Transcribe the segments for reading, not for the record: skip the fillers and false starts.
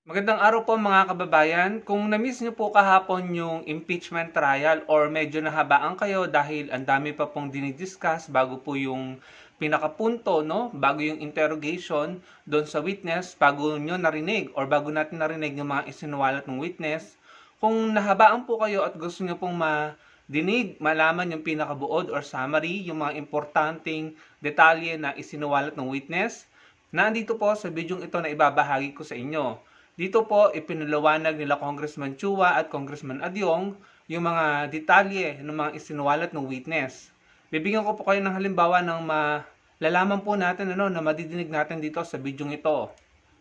Magandang araw po mga kababayan. Kung na-miss niyo po kahapon yung impeachment trial or medyo nahabaan kayo dahil ang dami pa pong dinidiscuss bago po yung pinakapunto, no? Bago yung interrogation doon sa witness, bago nyo narinig or bago natin narinig yung mga isinuwalat ng witness. Kung nahabaan po kayo at gusto nyo pong malaman yung pinakabuod or summary, yung mga importanteng detalye na isinuwalat ng witness, nandito po sa video ito na ibabahagi ko sa inyo. Dito po ipinaliwanag nila Congressman Chua at Congressman Adyong yung mga detalye ng mga isinuwalat ng witness. Bibigyan ko po kayo ng halimbawa ng malalaman po natin na madidinig natin dito sa video ito.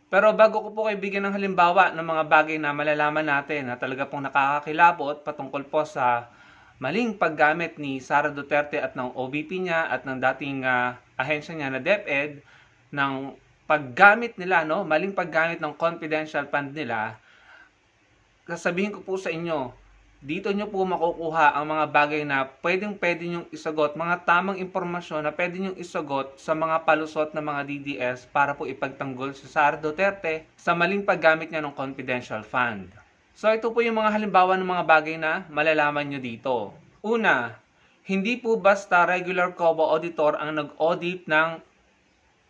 Pero bago ko po kayo bigyan ng halimbawa ng mga bagay na malalaman natin na talaga pong nakakakilabot patungkol po sa maling paggamit ni Sara Duterte at ng OBP niya at ng dating ahensya niya na DepEd ng paggamit nila, maling paggamit ng confidential fund nila. Sasabihin ko po sa inyo, dito nyo po makukuha ang mga bagay na pwede nyong isagot, mga tamang impormasyon na pwede nyong isagot sa mga palusot ng mga DDS para po ipagtanggol si Sara Duterte sa maling paggamit niya ng confidential fund. So ito po yung mga halimbawa ng mga bagay na malalaman nyo dito. Una, hindi po basta regular COBO auditor ang nag-audit ng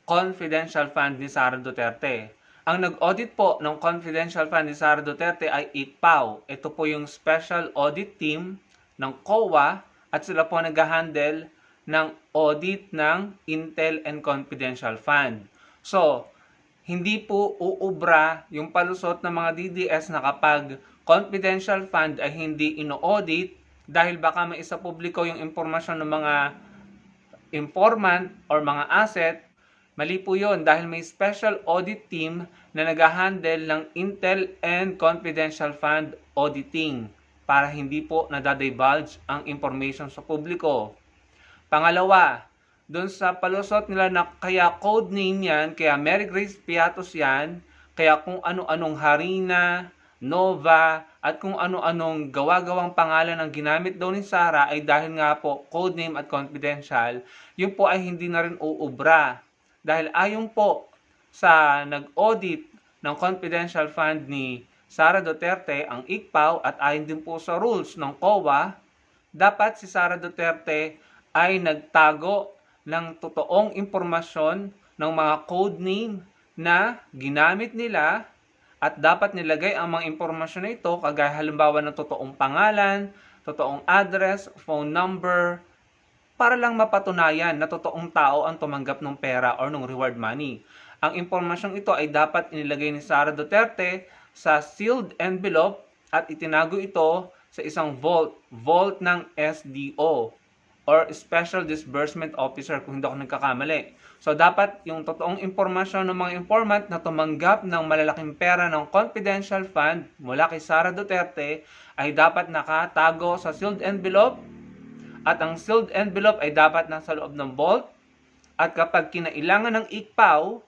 confidential fund ni Sara Duterte. Ang nag-audit po ng confidential fund ni Sara Duterte ay ICPAO. Ito po yung Special Audit Team ng COA at sila po nag-handle ng audit ng Intel and Confidential Fund. So, hindi po uubra yung palusot ng mga DDS na kapag confidential fund ay hindi ino-audit dahil baka may isa publiko yung impormasyon ng mga informant or mga asset. Mali po yun dahil may special audit team na nag-handle ng Intel and Confidential Fund auditing para hindi po nadadivulge ang information sa publiko. Pangalawa, doon sa palusot nila na kaya code name yan, kaya Mary Grace Piatos yan, kaya kung ano-anong Harina, Nova, at kung ano-anong gawa-gawang pangalan ang ginamit daw ni Sara ay dahil nga po code name at confidential, yun po ay hindi na rin uubra. Dahil ayon po sa nag-audit ng confidential fund ni Sara Duterte, ang ICPAO, at ayon din po sa rules ng COA, dapat si Sara Duterte ay nagtago ng totoong impormasyon ng mga code name na ginamit nila at dapat nilagay ang mga impormasyon na ito kagaya halimbawa ng totoong pangalan, totoong address, phone number, para lang mapatunayan na totoong tao ang tumanggap ng pera or ng reward money. Ang impormasyong ito ay dapat inilagay ni Sara Duterte sa sealed envelope at itinago ito sa isang vault ng SDO or Special Disbursement Officer kung hindi ako nagkakamali. So dapat yung totoong impormasyon ng mga informant na tumanggap ng malalaking pera ng confidential fund mula kay Sara Duterte ay dapat nakatago sa sealed envelope. At ang sealed envelope ay dapat nasa loob ng vault. At kapag kinailangan ng ICPAO,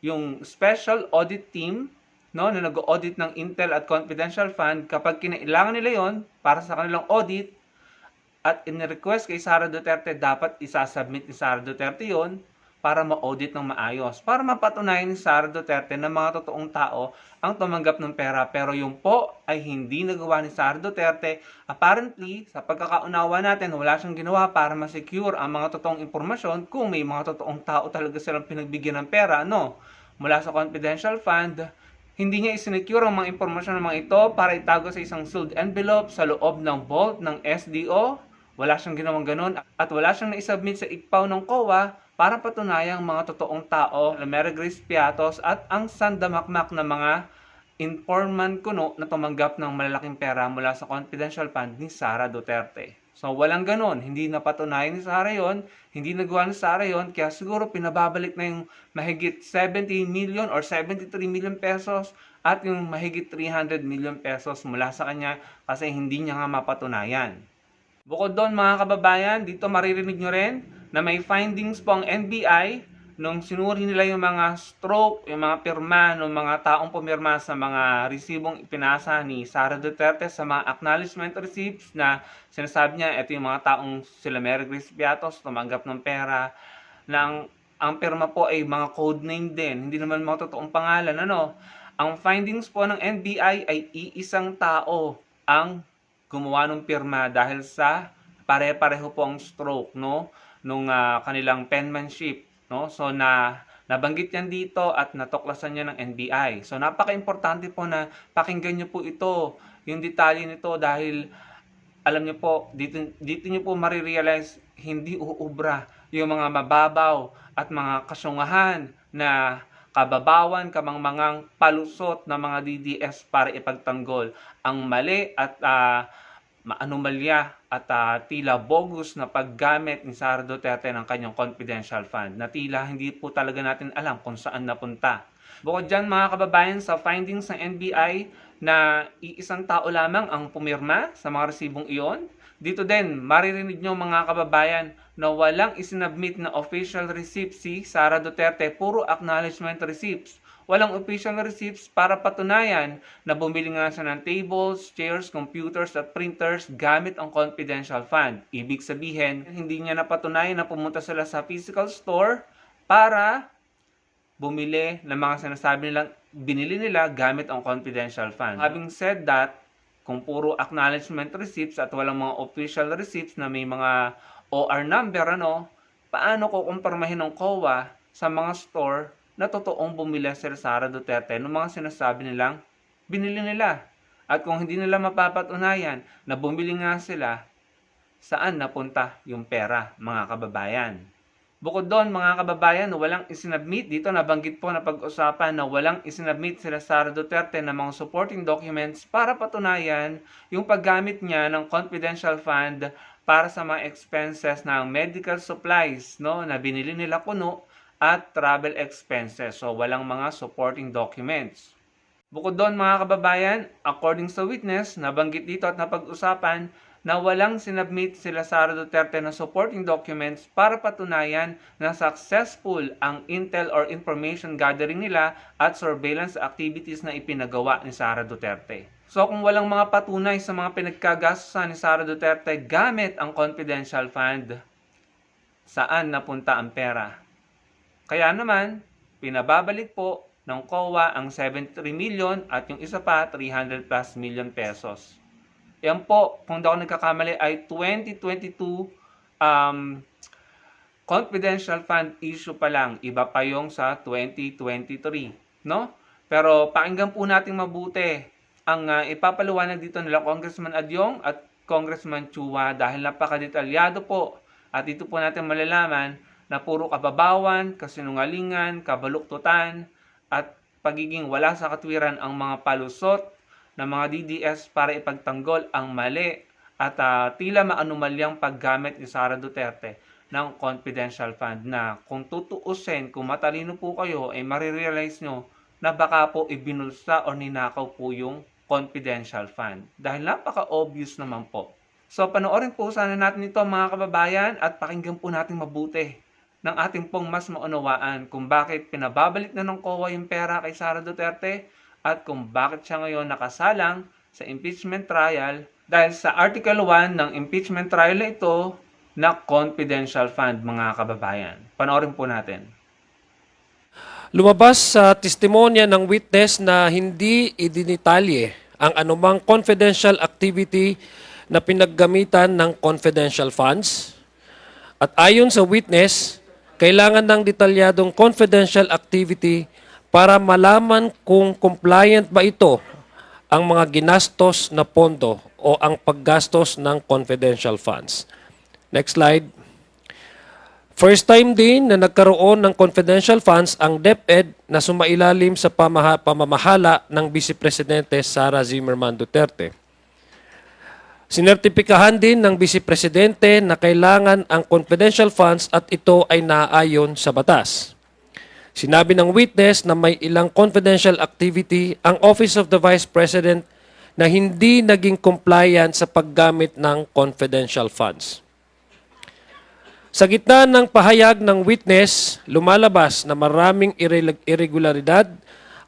yung special audit team na nag-audit ng Intel at Confidential Fund, kapag kinailangan nila yon para sa kanilang audit at in-request kay Sara Duterte, dapat isasubmit ni Sara Duterte yon para ma-audit ng maayos. Para mapatunayan ni Sara Duterte na mga totoong tao ang tumanggap ng pera. Pero yung po ay hindi nagawa ni Sara Duterte. Apparently, sa pagkakaunawa natin, wala siyang ginawa para ma-secure ang mga totoong impormasyon kung may mga totoong tao talaga silang pinagbigyan ng pera, mula sa confidential fund. Hindi niya isinecure ang mga impormasyon ng mga ito para itago sa isang sealed envelope sa loob ng vault ng SDO. Wala siyang ginawang ganun at wala siyang naisubmit sa ICPAO ng COA para patunayang mga totoong tao na Mary Grace Piatos at ang sandamakmak na mga informant kuno na tumanggap ng malalaking pera mula sa confidential fund ni Sara Duterte. So walang ganon, hindi napatunayan ni Sara yon, hindi nagawa ni Sara yon, kaya siguro pinababalik na yung mahigit 70 million or 73 million pesos at yung mahigit 300 million pesos mula sa kanya kasi hindi niya nga mapatunayan. Bukod doon mga kababayan, dito maririnig nyo rin na may findings po ang NBI nung sinuri nila yung mga stroke, yung mga pirma ng mga taong pumirma sa mga resibong ipinasa ni Sara Duterte sa mga acknowledgement receipts na sinasabi niya, ito yung mga taong sila Mary Grace Piatos tumanggap ng pera ng ang pirma po ay mga code name din, hindi naman mga totoong pangalan, Ang findings po ng NBI ay iisang tao ang gumawa ng pirma dahil sa pare-pareho po ang stroke, no, nung kanilang penmanship, no. So nabanggit yan dito at natuklasan niya ng NBI. So napaka-importante po na pakinggan niyo po ito, yung detalye nito, dahil alam niyo po, dito niyo po marirealize hindi uubra yung mga mababaw at mga kasyungahan na kababawan, kamangmangang palusot ng mga DDS para ipagtanggol ang mali at maanomalya at tila bogus na paggamit ni Sara Duterte ng kanyang confidential fund na tila hindi po talaga natin alam kung saan napunta. Bukod dyan mga kababayan, sa findings ng NBI na iisang tao lamang ang pumirma sa mga resibong iyon, dito din maririnig nyo mga kababayan na walang isinabmit na official receipt si Sara Duterte, puro acknowledgement receipts. Walang official receipts para patunayan na bumili nga siya ng tables, chairs, computers at printers gamit ang confidential fund. Ibig sabihin, hindi niya napatunayan na pumunta sila sa physical store para bumili ng mga sinasabi nilang binili nila gamit ang confidential fund. Having said that, kung puro acknowledgement receipts at walang mga official receipts na may mga OR number, paano ko kumpirmahin ng COA sa mga store na totoong bumili sila Sara Duterte ng mga sinasabi nilang binili nila? At kung hindi nila mapapatunayan na bumili nga sila, saan napunta yung pera, mga kababayan? Bukod doon mga kababayan, walang isinabmit, dito nabanggit po na pag-usapan na walang isinabmit sila Sara Duterte ng mga supporting documents para patunayan yung paggamit niya ng confidential fund para sa mga expenses ng medical supplies, na binili nila kuno at travel expenses. So walang mga supporting documents. Bukod doon mga kababayan, according sa witness, nabanggit dito at napag-usapan na walang sinabmit sila Sara Duterte na supporting documents para patunayan na successful ang intel or information gathering nila at surveillance activities na ipinagawa ni Sara Duterte. So kung walang mga patunay sa mga pinagkagastusan ni Sara Duterte gamit ang confidential fund, saan napunta ang pera? Kaya naman, pinababalik po ng COA ang 73 million at yung isa pa 300 plus million pesos. Yan po, kung di ako nagkakamali, ay 2022 confidential fund issue pa lang. Iba pa yung sa 2023, no? Pero pakinggan po natin mabuti ang ipapaliwanag dito nila Congressman Adyong at Congressman Chua dahil napakadetalyado po. At dito po natin malalaman na puro kababawan, kasinungalingan, kabaluktutan at pagiging wala sa katwiran ang mga palusot ng mga DDS para ipagtanggol ang mali at tila maanumalyang paggamit ni Sara Duterte ng confidential fund na kung tutuusin, kung matalino po kayo, ay marirealize nyo na baka po ibinulsa o ninakaw po yung confidential fund. Dahil napaka-obvious naman po. So panoorin po sana natin ito mga kababayan at pakinggan po natin mabuti ng ating pong mas maunawaan kung bakit pinababalik na ng COA yung pera kay Sara Duterte at kung bakit siya ngayon nakasalang sa impeachment trial dahil sa Article 1 ng impeachment trial na ito na confidential fund mga kababayan. Panoorin po natin. Lumabas sa testimonya ng witness na hindi idinitalye ang anumang confidential activity na pinaggamitan ng confidential funds. At ayon sa witness, kailangan ng detalyadong confidential activity para malaman kung compliant ba ito ang mga ginastos na pondo o ang paggastos ng confidential funds. Next slide. First time din na nagkaroon ng confidential funds ang DepEd na sumailalim sa pamamahala ng Vice Presidente Sara Zimmerman Duterte. Sinertipikahan din ng Vice Presidente na kailangan ang confidential funds at ito ay naaayon sa batas. Sinabi ng witness na may ilang confidential activity ang Office of the Vice President na hindi naging compliant sa paggamit ng confidential funds. Sa gitna ng pahayag ng witness, lumalabas na maraming irregularidad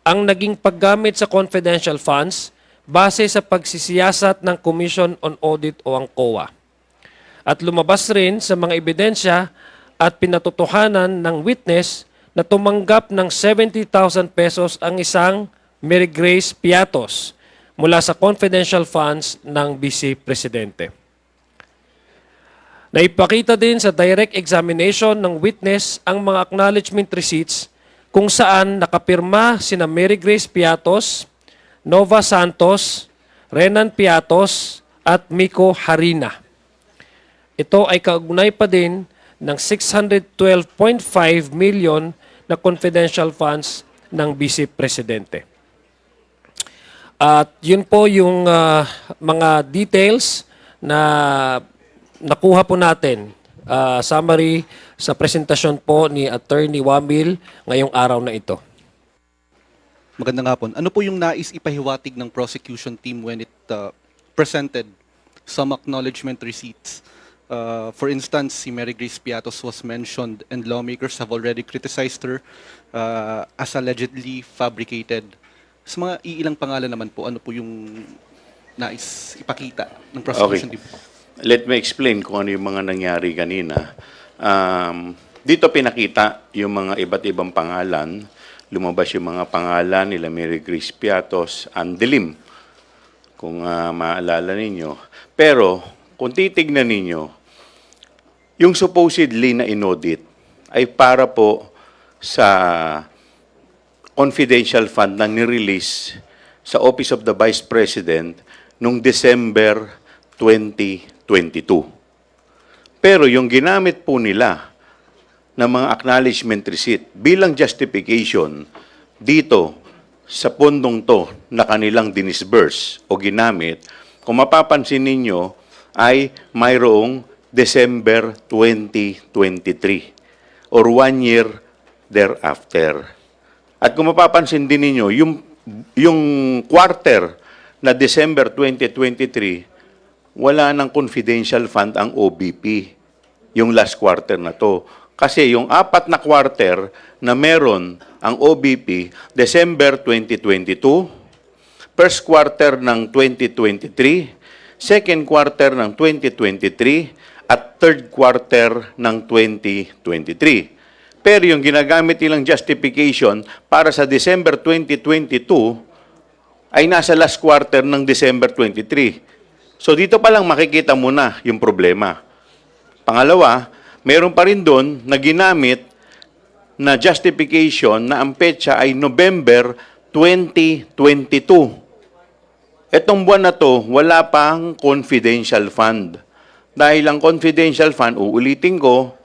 ang naging paggamit sa confidential funds base sa pagsisiyasat ng Commission on Audit o ang COA. At lumabas rin sa mga ebidensya at pinatotohanan ng witness na tumanggap ng 70,000 pesos ang isang Mary Grace Piatos mula sa confidential funds ng Vice Presidente. Naipakita din sa direct examination ng witness ang mga acknowledgement receipts kung saan nakapirma sina Mary Grace Piatos, Nova Santos, Renan Piatos at Miko Harina. Ito ay kaugnay pa din ng 612.5 million na confidential funds ng Vice Presidente. At yun po yung mga details na nakuha po natin, summary sa presentasyon po ni Attorney Wamil ngayong araw na ito. Magandang hapon. Ano po yung nais ipahiwatig ng prosecution team when it presented some acknowledgement receipts? For instance, si Mary Grace Piatos was mentioned and lawmakers have already criticized her as allegedly fabricated. Sa mga iilang pangalan naman po, ano po yung nais ipakita ng prosecution team? Let me explain kung ano yung mga nangyari kanina. Dito pinakita yung mga iba't ibang pangalan. Lumabas yung mga pangalan nila Mary Grace Piatos, Andelim, kung maalala ninyo. Pero, kung titignan ninyo, yung supposedly na inaudit ay para po sa confidential fund na nirelease sa Office of the Vice President noong December 2022. Pero yung ginamit po nila ng mga acknowledgement receipt bilang justification dito sa pondong to na kanilang dinisburse o ginamit, kung mapapansin ninyo, ay mayroong December 2023 or 1 year thereafter. At kung mapapansin din ninyo, yung quarter na December 2023, wala ng confidential fund ang OBP, yung last quarter na to. Kasi yung 4 na quarter na meron ang OBP, December 2022, first quarter ng 2023, second quarter ng 2023, at third quarter ng 2023. Pero yung ginagamit nilang justification para sa December 2022 ay nasa last quarter ng December 23. So dito pa lang makikita mo na yung problema. Pangalawa, meron pa rin doon na ginamit na justification na ang petsa ay November 2022. Etong buwan na to, wala pang confidential fund. Dahil ang confidential fund, uulitin ko,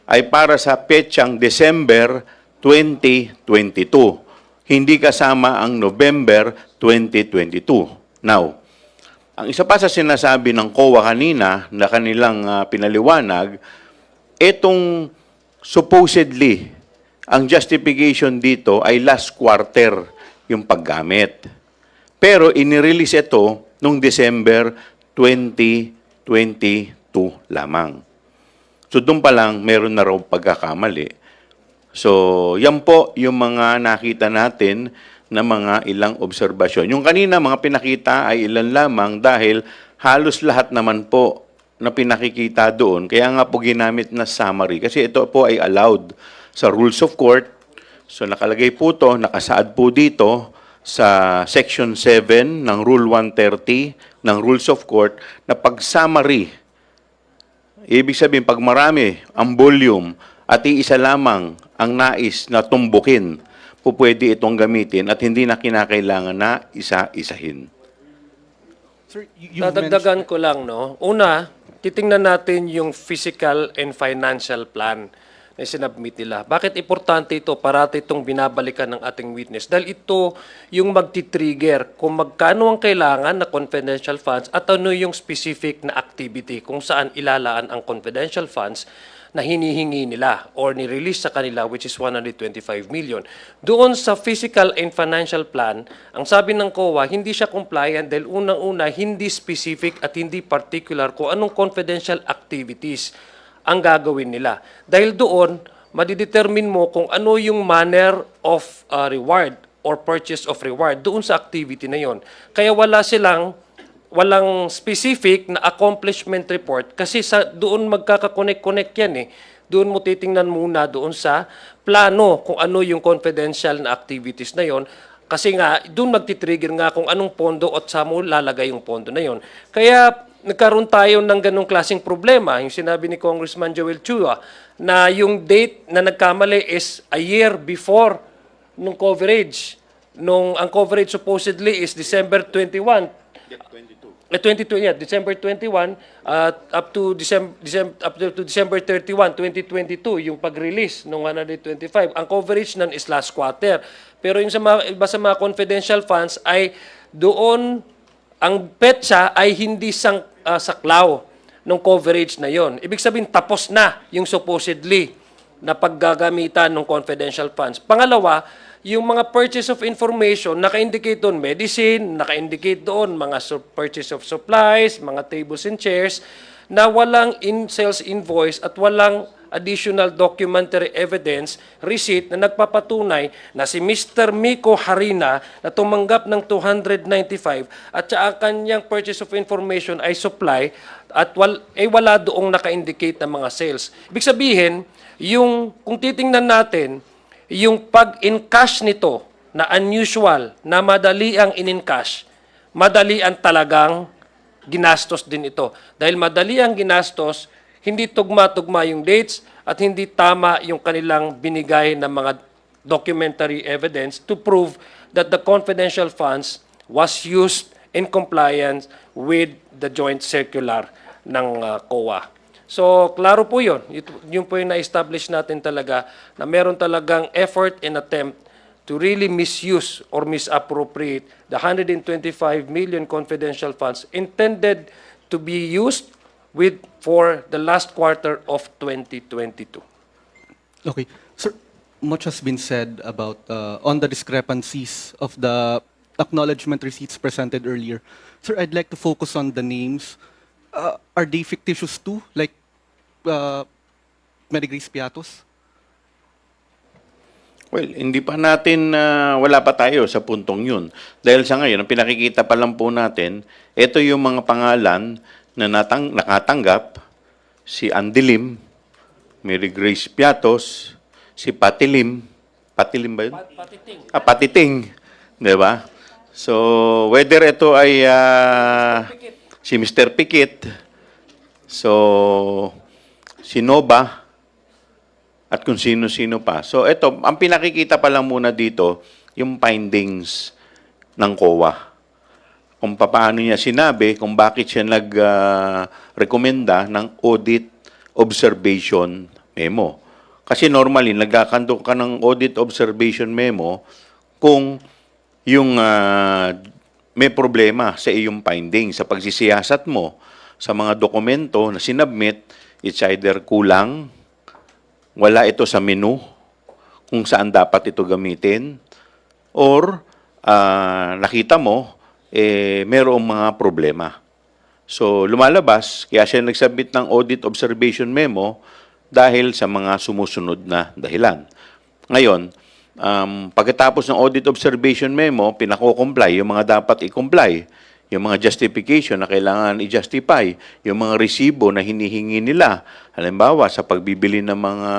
ay para sa petsang December 2022. Hindi kasama ang November 2022. Now, ang isa pa sa sinasabi ng COA kanina na kanilang pinaliwanag, itong supposedly, ang justification dito ay last quarter yung paggamit. Pero inirelease ito noong December 2022 lamang. So doon pa lang meron na raw pagkakamali. So yan po yung mga nakita natin na mga ilang obserbasyon. Yung kanina mga pinakita ay ilan lamang dahil halos lahat naman po na pinakikita doon. Kaya nga po ginamit na summary. Kasi ito po ay allowed sa Rules of Court. So nakalagay po to, nakasaad po dito sa Section 7 ng Rule 130 ng Rules of Court na pag-summary. Ibig sabihin, pag marami ang volume at iisa lamang ang nais na tumbukin, po pwede itong gamitin at hindi na kinakailangan na isa-isahin. Sir, Dadagdagan ko lang, no? Una, titingnan natin yung physical and financial plan na sinabmit nila. Bakit importante ito? Parati itong binabalikan ng ating witness. Dahil ito yung magti-trigger kung magkano ang kailangan na confidential funds at ano yung specific na activity kung saan ilalaan ang confidential funds na hinihingi nila or ni-release sa kanila, which is 125 million. Doon sa physical and financial plan, ang sabi ng COA, hindi siya compliant dahil unang-una, hindi specific at hindi particular kung anong confidential activities ang gagawin nila. Dahil doon, madidetermine mo kung ano yung manner of reward or purchase of reward doon sa activity na yon. Kaya walang specific na accomplishment report kasi sa doon magkaka-connect yan eh. Doon mo titingnan muna doon sa plano kung ano yung confidential na activities na yon Kasi nga, doon magti-trigger nga kung anong pondo at saan mo lalagay yung pondo na yon. Kaya nagkaroon tayo ng ganong klaseng problema. Yung sinabi ni Congressman Joel Chua na yung date na nagkamali is a year before nung coverage. Ang coverage supposedly is December 21. 22, yeah, December 21 up to December 31, 2022 yung pag-release ng 125. Ang coverage nun is last quarter. Pero yung sa mga iba sa mga confidential funds ay doon ang petsa ay hindi saklaw ng coverage na yon. Ibig sabihin tapos na yung supposedly na paggagamitan ng confidential funds. Pangalawa, yung mga purchase of information, naka-indicate doon medicine, naka-indicate doon mga purchase of supplies, mga tables and chairs, na walang sales invoice at walang additional documentary evidence, receipt na nagpapatunay na si Mr. Miko Harina na tumanggap ng 295 at sa kanyang purchase of information ay supply at wala doong naka-indicate na mga sales. Ibig sabihin, kung titingnan natin, yung pag-encash nito na unusual, na madali ang in-encash, madali ang talagang ginastos din ito. Dahil madali ang ginastos, hindi tugma-tugma yung dates at hindi tama yung kanilang binigay na mga documentary evidence to prove that the confidential funds was used in compliance with the joint circular ng COA. So, klaro po yun. Yun po yung na-establish natin talaga na meron talagang effort and attempt to really misuse or misappropriate the 125 million confidential funds intended to be used for the last quarter of 2022. Okay. Sir, much has been said about on the discrepancies of the acknowledgement receipts presented earlier. Sir, I'd like to focus on the names. Are they fictitious too? Like Mary Grace Piatos? Well, hindi pa natin, wala pa tayo sa puntong yun. Dahil sa ngayon, ang pinakikita pa lang po natin, ito yung mga pangalan na nakatanggap, si Andilim, Mary Grace Piatos, si Patilim ba yun? Patiting. Patiting, di ba? So, whether ito ay si Mr. Pikit, so, si Nova, at kung sino-sino pa. So, ito, ang pinakikita pa lang muna dito, yung findings ng COA. Kung paano niya sinabi, kung bakit siya nag-rekomenda ng audit observation memo. Kasi normally, nagkakandok ka ng audit observation memo kung yung may problema sa iyong findings, sa pagsisiyasat mo sa mga dokumento na sinubmit, it's either kulang, wala ito sa menu kung saan dapat ito gamitin, or nakita mo, mayroong mga problema. So, lumalabas, kaya siya nagsubmit ng audit observation memo dahil sa mga sumusunod na dahilan. Ngayon, pagkatapos ng audit observation memo, pinako-comply yung mga dapat i-comply, yung mga justification na kailangan i-justify, yung mga resibo na hinihingi nila, halimbawa sa pagbibili ng mga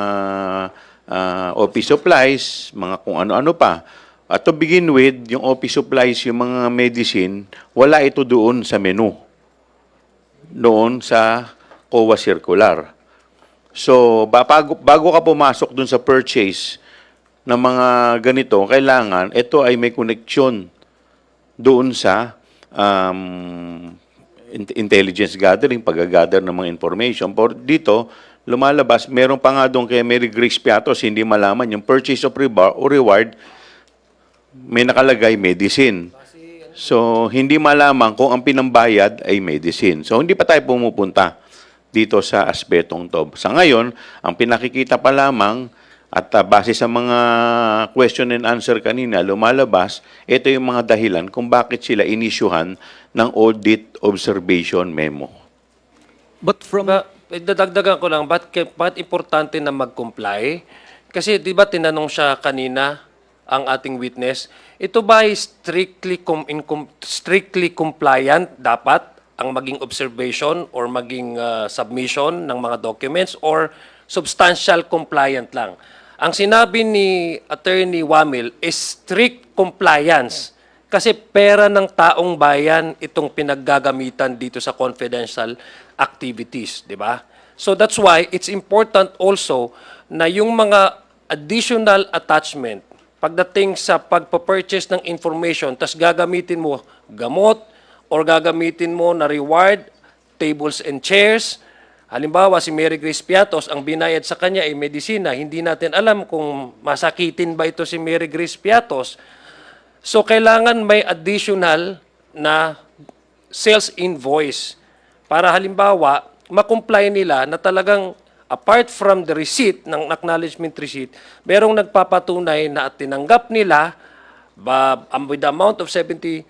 office supplies, mga kung ano-ano pa. At to begin with, yung office supplies, yung mga medicine, wala ito doon sa menu, doon sa COA circular. So, bago ka pumasok doon sa purchase ng mga ganito, kailangan ito ay may connection doon sa intelligence gathering, pag-gather ng mga information. For dito, lumalabas, meron pa nga doon kay Mary Grace Piatos, hindi malaman yung purchase of reward, may nakalagay medicine. So, hindi malaman kung ang pinambayad ay medicine. So, hindi pa tayo pumupunta dito sa aspetong to. Sa ngayon, ang pinakikita pa lamang at base sa mga question and answer kanina, lumalabas, ito yung mga dahilan kung bakit sila inisyuhan ng audit observation memo. But from... Dadagdagan ko lang, bakit importante na mag-comply? Kasi di ba tinanong siya kanina, ang ating witness, ito ba ay strictly compliant dapat ang maging observation or maging submission ng mga documents or substantial compliant lang? Ang sinabi ni Attorney Wamil is strict compliance. Kasi pera ng taong bayan itong pinaggagamitan dito sa confidential activities, di ba? So that's why it's important also na yung mga additional attachment pagdating sa pagpa-purchase ng information, tas gagamitin mo gamot or gagamitin mo na reward, tables and chairs. Halimbawa, si Mary Grace Piatos, ang binayad sa kanya ay medisina. Hindi natin alam kung masakitin ba ito si Mary Grace Piatos. So, kailangan may additional na sales invoice para halimbawa, makomply nila na talagang apart from the receipt, ng acknowledgement receipt, merong nagpapatunay na tinanggap nila with the amount of 70,000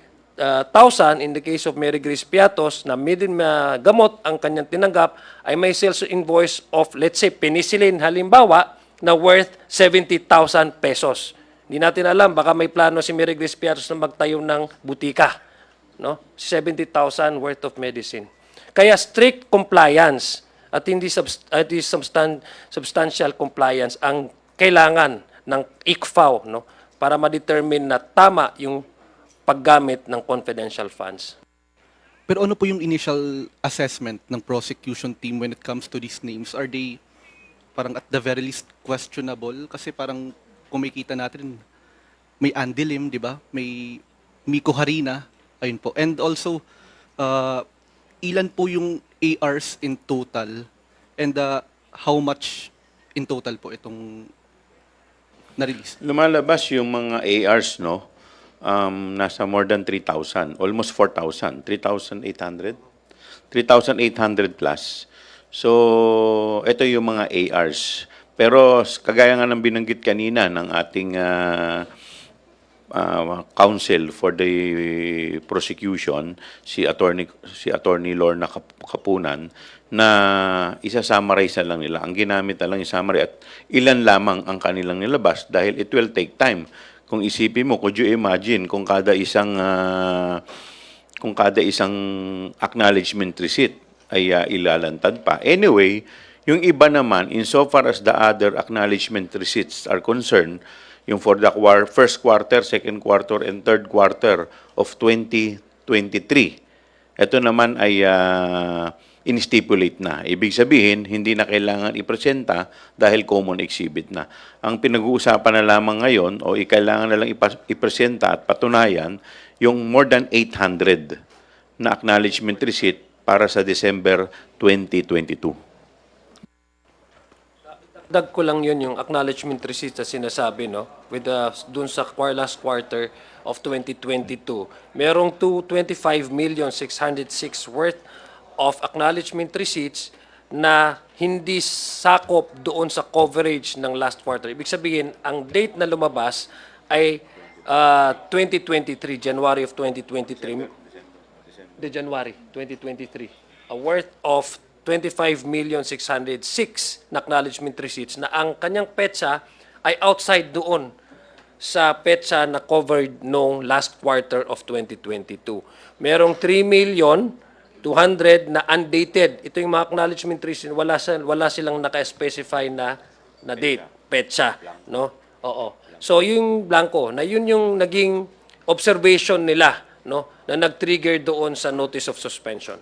in the case of Mary Grace Piatos na gamot ang kanyang tinanggap ay may sales invoice of, let's say, penicillin halimbawa na worth 70,000 pesos. Hindi natin alam, baka may plano si Mary Grace Piatos na magtayo ng butika. No? 70,000 worth of medicine. Kaya strict compliance at hindi substantial compliance ang kailangan ng ICFAO, no? Para ma-determine na tama yung paggamit ng confidential funds. Pero ano po yung initial assessment ng prosecution team when it comes to these names? Are they parang at the very least questionable? Kasi parang kumikita natin, may Andy Lim, di ba? May Miko Harina, ayun po. And also, ilan po yung ARs in total? And how much in total po itong na-release? Lumalabas yung mga ARs, no? Nasa more than 3,000, almost 4,000, 3,800? 3,800 plus. So, ito yung mga ARs. Pero kagaya nga ng binanggit kanina ng ating counsel for the prosecution, si Attorney Lorna Kapunan, na isa-summarize na lang nila. Ang ginamit na lang yung summary at ilan lamang ang kanilang nilabas dahil it will take time. Kung isipin mo, could you imagine kung kada isang acknowledgement receipt ay ilalantad pa. Anyway, yung iba naman, insofar as the other acknowledgement receipts are concerned, yung for the first quarter, second quarter, and third quarter of 2023, ito naman ay in-stipulate na. Ibig sabihin, hindi na kailangan ipresenta dahil common exhibit na. Ang pinag-uusapan na lamang ngayon, o kailangan na lang ipresenta at patunayan, yung more than 800 na acknowledgement receipt para sa December 2022. Dag ko lang yun yung acknowledgement receipt na sinasabi, no? With dun sa last quarter of 2022. Merong 25,606 worth of acknowledgement receipts na hindi sakop doon sa coverage ng last quarter. Ibig sabihin, ang date na lumabas ay 2023, January of 2023. January 2023. A worth of 25,606 na acknowledgement receipts na ang kanyang petsa ay outside doon sa petsa na covered noong last quarter of 2022. Merong 3,200,000 na undated. Ito yung mga acknowledgement receipts, wala silang naka-specify na date, petsa, no? Oo. So yung blanco, na yun yung naging observation nila, no, na nag-trigger doon sa notice of suspension.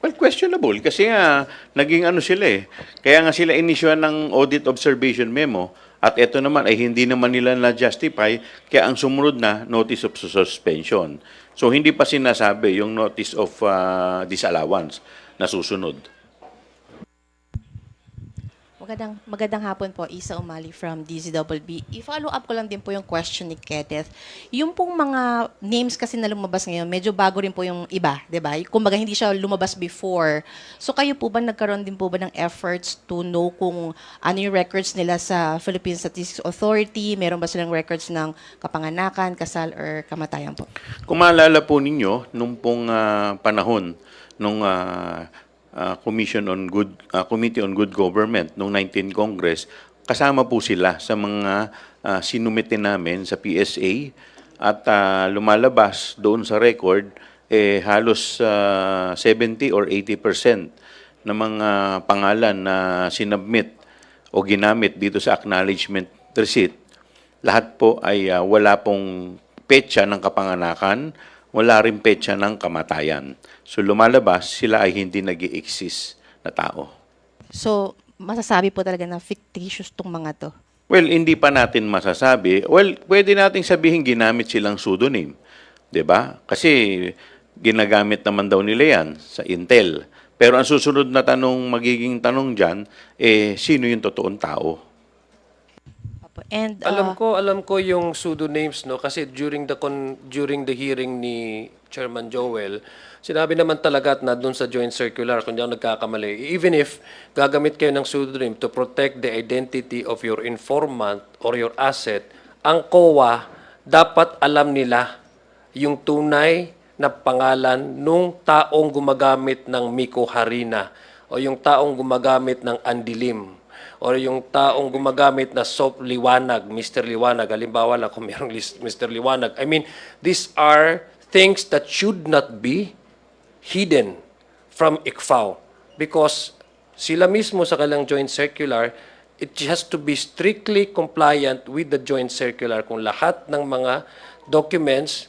Well, questionable kasi nga naging ano sila eh. Kaya nga sila inisyuhan ng audit observation memo at ito naman ay hindi naman nila na-justify kaya ang sumunod na notice of suspension. So hindi pa sinasabi yung notice of disallowance na susunod. Magandang hapon po, Isa Umali from DZBB. I-follow up ko lang din po yung question ni Kenneth. Yung pong mga names kasi na lumabas ngayon, medyo bago rin po yung iba, di ba? Kumbaga hindi siya lumabas before. So kayo po ba, nagkaroon din po ba ng efforts to know kung ano yung records nila sa Philippine Statistics Authority? Meron ba silang records ng kapanganakan, kasal, or kamatayan po? Kung maalala po ninyo, nung pong panahon, nung Committee on Good Government noong 19th Congress, kasama po sila sa mga sinumite namin sa PSA at lumalabas doon sa record halos 70 or 80% ng mga pangalan na sinubmit o ginamit dito sa acknowledgement receipt, lahat po ay wala pong petsa ng kapanganakan, wala rin petsa ng kamatayan. So lumalabas, sila ay hindi nag-i-exist na tao. So, masasabi po talaga na fictitious tong mga to. Well, hindi pa natin masasabi. Well, pwede nating sabihin ginamit silang pseudonym. 'Di ba? Kasi ginagamit naman daw nila yan sa Intel. Pero ang susunod na magiging tanong dyan, sino yung totoong tao? Opo. And, Alam ko yung pseudonyms, no, kasi during the hearing ni Chairman Joel, sinabi naman talaga at na doon sa joint circular, kung di ako nagkakamali, even if gagamit kayo ng pseudonym to protect the identity of your informant or your asset, ang COA dapat alam nila yung tunay na pangalan nung taong gumagamit ng Miko Harina o yung taong gumagamit ng Andilim or yung taong gumagamit na Soap Liwanag, Mr. Liwanag. Halimbawa lang kung mayroong Mr. Liwanag. I mean, these are things that should not be hidden from ICFAO because sila mismo sa kanilang joint circular, it has to be strictly compliant with the joint circular kung lahat ng mga documents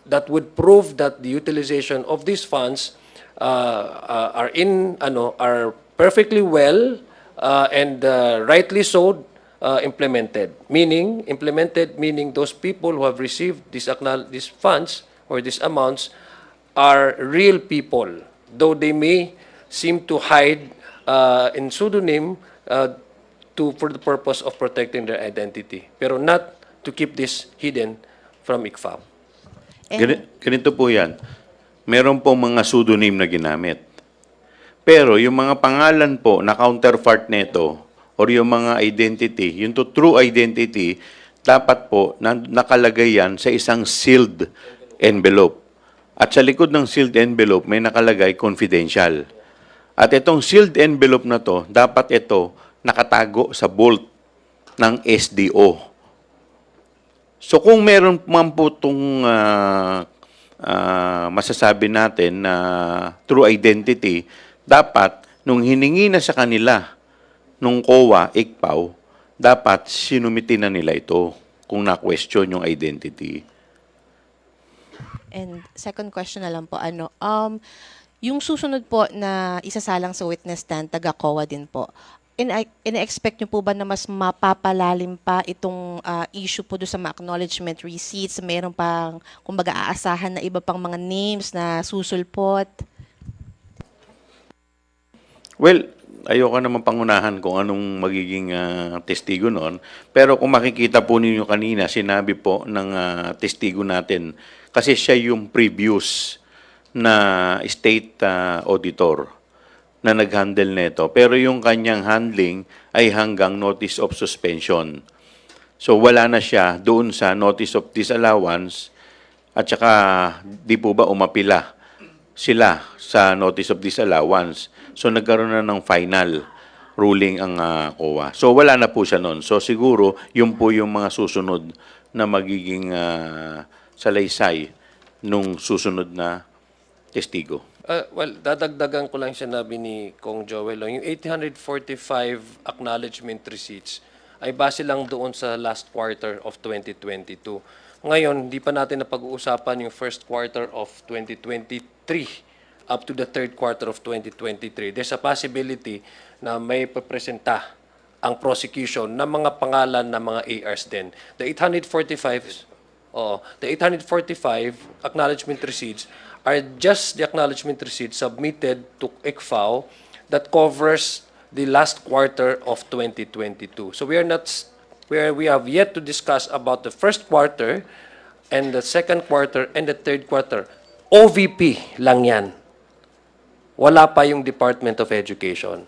that would prove that the utilization of these funds are perfectly well and rightly so implemented. Implemented meaning those people who have received these funds or these amounts are real people, though they may seem to hide in pseudonym for the purpose of protecting their identity, pero not to keep this hidden from ICFAO. Ganito po yan. Meron po mga pseudonym na ginamit. Pero yung mga pangalan po na counterpart nito or yung mga identity, yung true identity, dapat po nakalagay yan sa isang sealed envelope. At sa likod ng sealed envelope, may nakalagay confidential. At itong sealed envelope na to, dapat ito nakatago sa vault ng SDO. So kung meron man po itong masasabi natin na true identity, dapat nung hiningi na sa kanila nung COA, ICPAO, dapat sinumiti na nila ito kung na-question yung identity. And second question na lang po, yung susunod po na isasalang sa witness stand, taga-COA din po, ina-expect nyo po ba na mas mapapalalim pa itong issue po doon sa mga acknowledgement receipts? Meron pang, kumbaga, aasahan na iba pang mga names na susulpot? Well, ayoko naman pangunahan kung anong magiging testigo noon. Pero kung makikita po ninyo kanina, sinabi po ng testigo natin, kasi siya yung previous na state auditor na nag-handle nito. Pero yung kanyang handling ay hanggang notice of suspension. So wala na siya doon sa notice of disallowance at saka di po ba umapila sila sa notice of disallowance. So nagkaroon na ng final ruling ang COA. So wala na po siya noon. So siguro yun po yung mga susunod na magiging salaysay nung susunod na testigo. Well, dadagdagan ko lang sinabi ni Kong Joel. Yung 845 acknowledgement receipts ay base lang doon sa last quarter of 2022. Ngayon, hindi pa natin napag-uusapan yung first quarter of 2023 up to the third quarter of 2023. There's a possibility na may papresenta ang prosecution ng mga pangalan ng mga ARs din. The 845 acknowledgement receipts are just the acknowledgement receipts submitted to ICFAO that covers the last quarter of 2022. So we have yet to discuss about the first quarter and the second quarter and the third quarter. OVP lang yan. Wala pa yung Department of Education.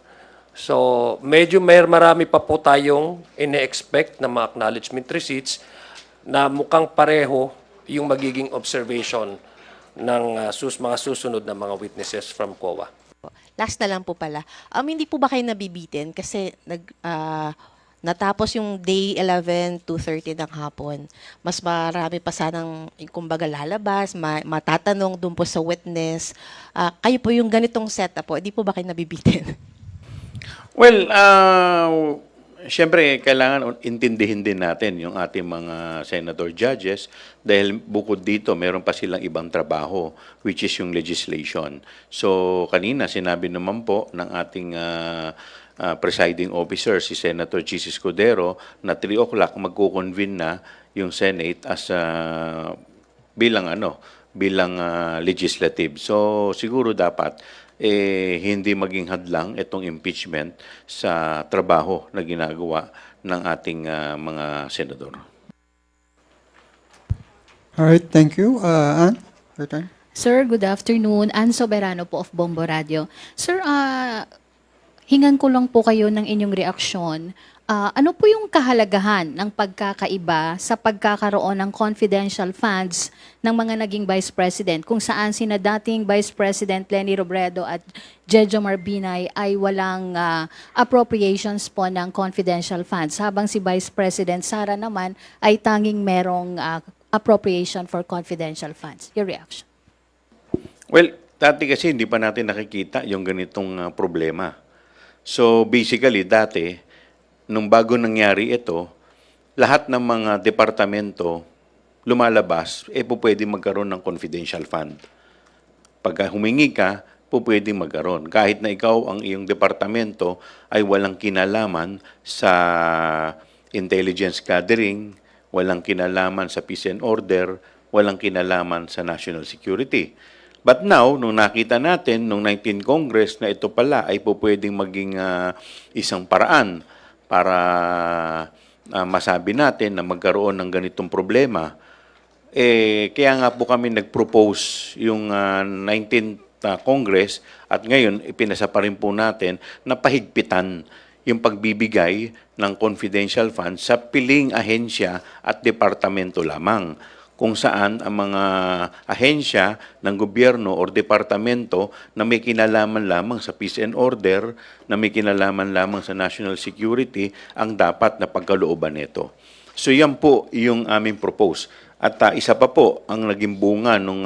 So medyo marami pa po tayong ine-expect na mga acknowledgement receipts na mukhang pareho yung magiging observation ng mga susunod na mga witnesses from COA. Last na lang po pala. Hindi po ba kayo nabibitin kasi natapos yung day 11, 2:30 ng hapon, mas marami pa sanang, kumbaga, lalabas, matatanong dun po sa witness. Kayo po yung ganitong setup po, di po ba kayo nabibitin? Well, siyempre, kailangan intindihin din natin yung ating mga senator judges dahil bukod dito, meron pa silang ibang trabaho, which is yung legislation. So, kanina, sinabi naman po ng ating presiding officer, si Senator Chis Escudero, na 3 o'clock magkukonvene na yung Senate as bilang legislative. So, siguro dapat hindi maging hadlang itong impeachment sa trabaho na ginagawa ng ating mga senador. All right, thank you. Ann, your turn. Sir, good afternoon. Ann Soberano po of Bombo Radio. Sir, hingan ko lang po kayo ng inyong reaksyon. Ano po yung kahalagahan ng pagkakaiba sa pagkakaroon ng confidential funds ng mga naging Vice President kung saan sina dating Vice President Leni Robredo at Jejo Marbinay ay walang appropriations po ng confidential funds habang si Vice President Sara naman ay tanging merong appropriation for confidential funds. Your reaction? Well, dati kasi hindi pa natin nakikita yung ganitong problema. So basically, dati, nung bago nangyari ito, lahat ng mga departamento lumalabas, pwede magkaroon ng confidential fund. Pag humingi ka, pwede magkaroon. Kahit na ikaw ang iyong departamento ay walang kinalaman sa intelligence gathering, walang kinalaman sa peace and order, walang kinalaman sa national security. But now, nung nakita natin, nung 19 Congress, na ito pala ay pwedeng maging isang paraan para masabi natin na magkaroon ng ganitong problema, kaya nga po kami nag-propose yung 19th Congress at ngayon ipinasa pa rin po natin na pahigpitan yung pagbibigay ng confidential funds sa piling ahensya at departamento lamang, kung saan ang mga ahensya ng gobyerno o departamento na may kinalaman lamang sa peace and order, na may kinalaman lamang sa national security, ang dapat na pagkalooban nito. So yan po yung aming propose. At isa pa po, ang naging bunga nung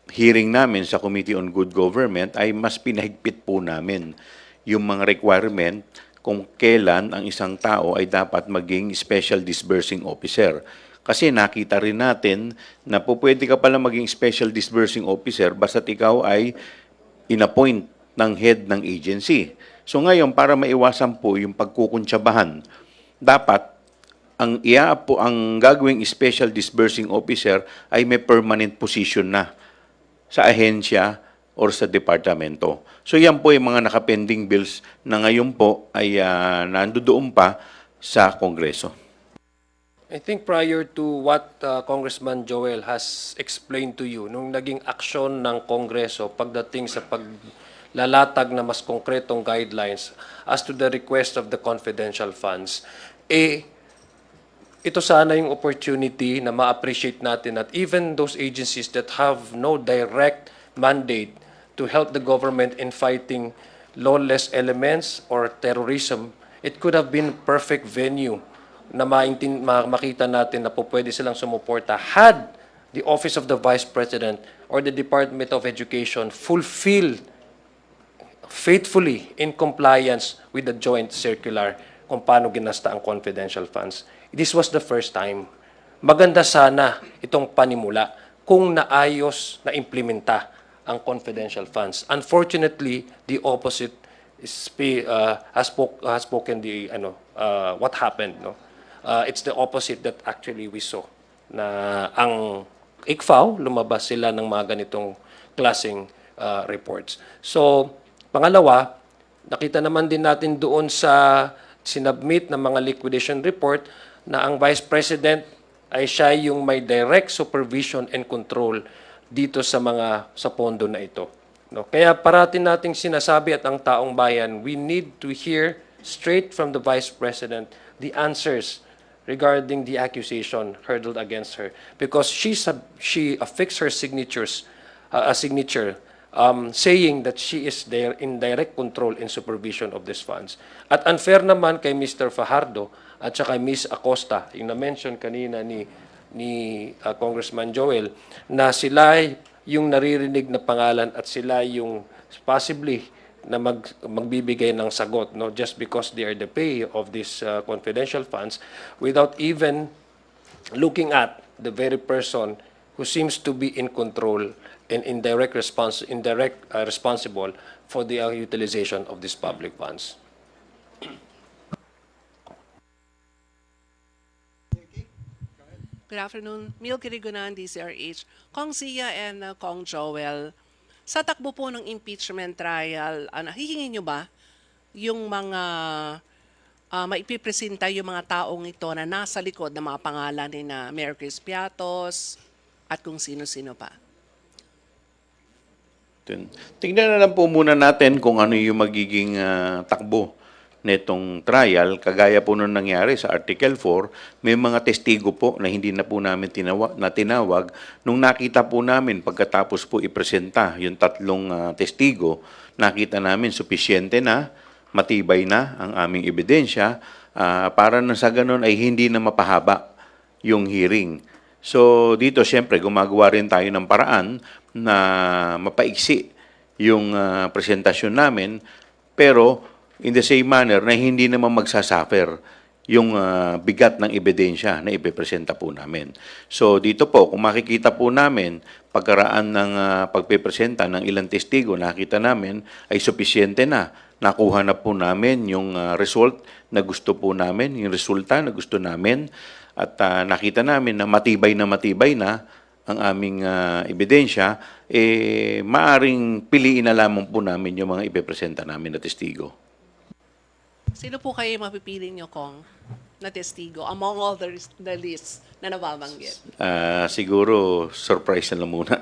hearing namin sa Committee on Good Government ay mas pinahigpit po namin yung mga requirement kung kailan ang isang tao ay dapat maging special disbursing officer. Kasi nakita rin natin na pwede ka pala maging special disbursing officer basta't ikaw ay inappoint ng head ng agency. So ngayon, para maiwasan po yung pagkukuntsabahan, dapat ang gagawing special disbursing officer ay may permanent position na sa ahensya or sa departamento. So yan po yung mga nakapending bills na ngayon po ay nandoon pa sa Kongreso. I think prior to what Congressman Joel has explained to you, nung naging aksyon ng Kongreso pagdating sa paglalatag na mas konkretong guidelines as to the request of the confidential funds, ito sana yung opportunity na ma-appreciate natin that even those agencies that have no direct mandate to help the government in fighting lawless elements or terrorism, it could have been perfect venue na makita natin na po pwede silang sumuporta had the Office of the Vice President or the Department of Education fulfill faithfully in compliance with the joint circular kung paano ginasta ang confidential funds. This was the first time. Maganda sana itong panimula kung naayos na implementa ang confidential funds. Unfortunately, the opposite has spoken what happened. No, it's the opposite that actually we saw. Na ang ICFAO, lumabas sila ng mga ganitong klaseng reports. So, pangalawa, nakita naman din natin doon sa sinubmit ng mga liquidation report na ang Vice President ay siya yung may direct supervision and control dito sa pondo na ito. No? Kaya parati nating sinasabi at ang taong bayan, we need to hear straight from the Vice President the answers regarding the accusation hurled against her, because she affixed her signature saying that she is there in direct control and supervision of these funds. At unfair naman kay Mr. Fajardo at saka Ms. Acosta, yung na-mention kanina ni Congressman Joel, na sila yung naririnig na pangalan at sila yung possibly na magbibigay ng sagot, no, just because they are the pay of these confidential funds without even looking at the very person who seems to be in control and responsible for the utilization of these public funds. Good afternoon. Milky Rigunan, DCRH. Kong Zia and Kong Joel, sa takbo po ng impeachment trial, hihingi nyo ba yung mga maipipresenta yung mga taong ito na nasa likod ng mga pangalan ni na Mayor Chris Piatos at kung sino-sino pa? Tingnan na lang po muna natin kung ano yung magiging takbo netong trial. Kagaya po nung nangyari sa Article 4, may mga testigo po na hindi na po namin tinawag. Nung nakita po namin, pagkatapos po ipresenta yung tatlong testigo, nakita namin sufisyente na, matibay na ang aming ebidensya para na sa ganun ay hindi na mapahaba yung hearing. So dito siyempre gumagawa rin tayo ng paraan na mapaiksi yung presentasyon namin, pero in the same manner na hindi naman magsasuffer yung bigat ng ebidensya na ipipresenta po namin. So dito po, kung makikita po namin, pagkaraan ng pagpipresenta ng ilang testigo, nakita namin ay sufisyente na. Nakuha na po namin yung result na gusto po namin, yung resulta na gusto namin, at nakita namin na matibay na ang aming ebidensya, maaring piliin na lamang po namin yung mga ipipresenta namin na testigo. Sino po kayo mapipili nyo, Kong, na testigo among all the list na nababanggit? Siguro, surprise na lang muna.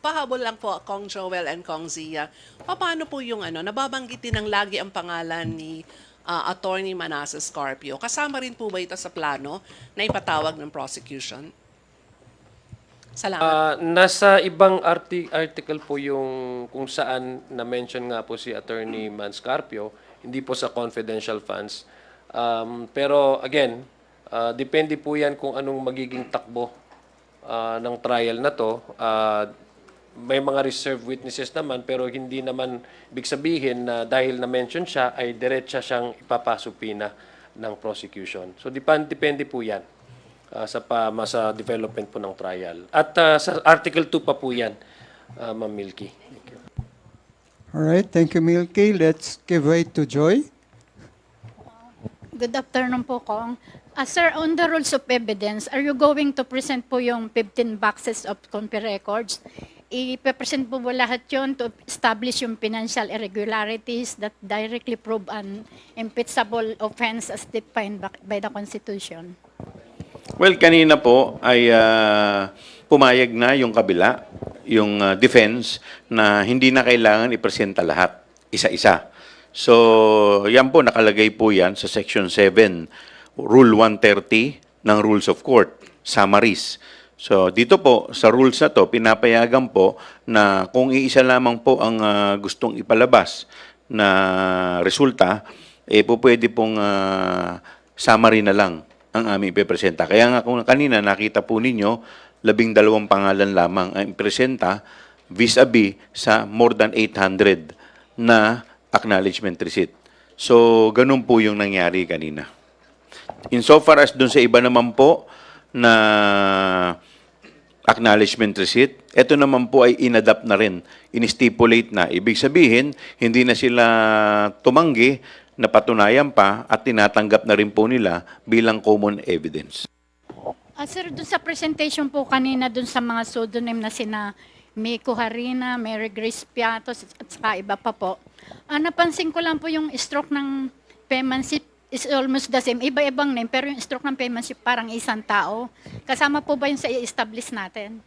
Pahabol lang po, Kong Joel and Kong Zia. Paano po yung nababanggit din ng lagi ang pangalan ni Attorney Manasseh Scarpio? Kasama rin po ba ito sa plano na ipatawag ng prosecution? Salamat. Nasa ibang article po yung kung saan na-mention nga po si Attorney Man Scarpio, hindi po sa confidential funds. Pero again, depende po yan kung anong magiging takbo ng trial na to. May mga reserved witnesses naman, pero hindi naman ibig sabihin na dahil na-mention siya ay diretsa siyang ipapasupina ng prosecution. So depende po yan sa development po ng trial. At sa Article 2 pa po yan, Ma'am Milky. Thank you. All right, thank you, Milky. Let's give way to Joy. Good afternoon po, Kong. Sir, on the rules of evidence, are you going to present po yung 15 boxes of comp records? I-present po ba lahat yun to establish yung financial irregularities that directly prove an impeachable offense as defined by the Constitution? Well, kanina po ay pumayag na yung kabila, yung defense, na hindi na kailangan ipresenta lahat, isa-isa. So, yan po, nakalagay po yan sa Section 7, Rule 130 ng Rules of Court, summaries. So, dito po, sa rules na to, pinapayagan po na kung iisa lamang po ang gustong ipalabas na resulta, po pwede pong summary na lang ang aming ipipresenta. Kaya nga kung kanina nakita po ninyo, 12 pangalan lamang ang ipresenta vis-a-vis sa more than 800 na acknowledgement receipt. So, ganun po yung nangyari kanina. Insofar as dun sa iba naman po na acknowledgement receipt, ito naman po ay inadapt na rin, in-stipulate na. Ibig sabihin, hindi na sila tumanggi, napatunayan pa at tinatanggap na rin po nila bilang common evidence. Sir, dun sa presentation po kanina dun sa mga pseudonym na sina Miko Harina, Mary Grace Piatos at saka iba pa po, napansin ko lang po yung stroke ng penmanship is almost the same. Iba-ibang name, pero yung stroke ng penmanship parang isang tao. Kasama po ba yung sa i-establish natin?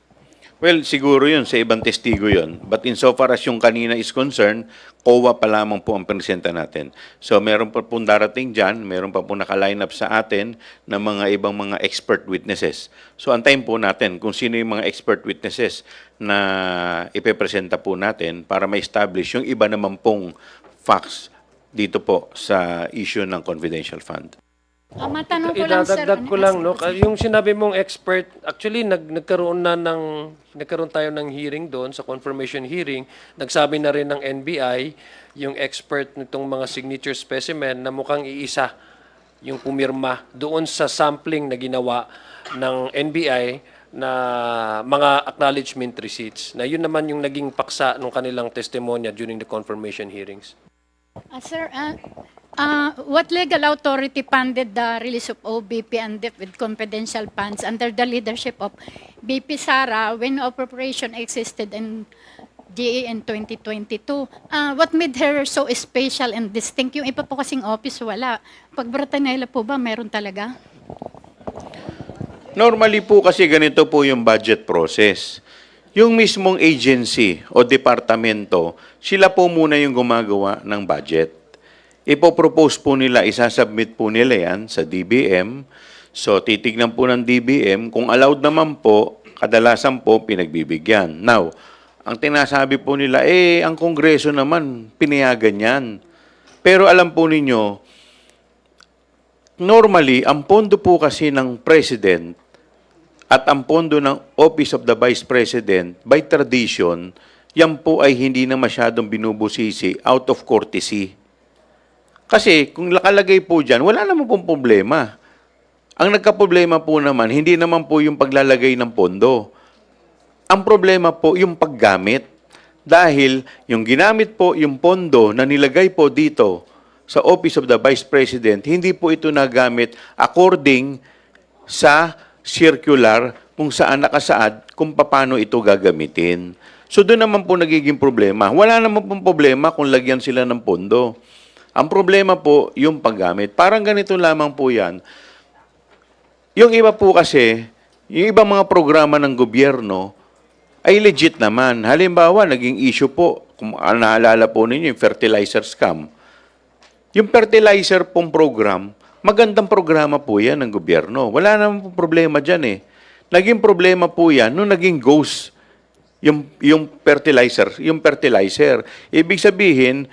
Well, siguro yun, sa ibang testigo yun. But insofar as yung kanina is concerned, COA pa lamang po ang presenta natin. So meron pa pong darating dyan, meron pa po naka-line up sa atin ng mga ibang mga expert witnesses. So antayin po natin kung sino yung mga expert witnesses na ipepresenta po natin para ma-establish yung iba naman pong facts dito po sa issue ng confidential fund. Matanong ko lang, sir. Idadagdag ko lang, no? Yung sinabi mong expert, actually, nagkaroon tayo ng hearing doon, sa confirmation hearing. Nagsabi na rin ng NBI, yung expert nitong mga signature specimen na mukhang iisa yung pumirma doon sa sampling na ginawa ng NBI na mga acknowledgement receipts. Na yun naman yung naging paksa ng kanilang testimonya during the confirmation hearings. Sir, what legal authority funded the release of OBP and DEP with confidential funds under the leadership of BP Sara when appropriation existed in GA in 2022? What made her so special and distinct? Yung iba po kasing office, wala. Pag Bratanela po ba, meron talaga? Normally po kasi ganito po yung budget process. Yung mismong agency o departamento, sila po muna yung gumagawa ng budget. Ipopropose po nila, isasubmit po nila yan sa DBM. So, titignan po ng DBM. Kung allowed naman po, kadalasan po pinagbibigyan. Now, ang tinasabi po nila, ang Kongreso naman, pinayagan yan. Pero alam po ninyo, normally, ang pondo po kasi ng President at ang pondo ng Office of the Vice President, by tradition, yan po ay hindi na masyadong binubusisi out of courtesy. Kasi kung nakalagay po dyan, wala naman pong problema. Ang nagka-problema po naman, hindi naman po yung paglalagay ng pondo. Ang problema po yung paggamit. Dahil yung ginamit po yung pondo na nilagay po dito sa Office of the Vice President, hindi po ito nagamit according sa circular kung saan nakasaad kung paano ito gagamitin. So doon naman po nagiging problema. Wala naman pong problema kung lagyan sila ng pondo. Ang problema po yung paggamit. Parang ganito lamang po yan. Yung iba po kasi, yung ibang mga programa ng gobyerno ay legit naman. Halimbawa, naging issue po, kung naalala po ninyo, yung fertilizer scam. Yung fertilizer pong program, magandang programa po yan ng gobyerno. Wala naman pong problema dyan eh. Naging problema po yan nung naging ghost yung fertilizer. Ibig sabihin,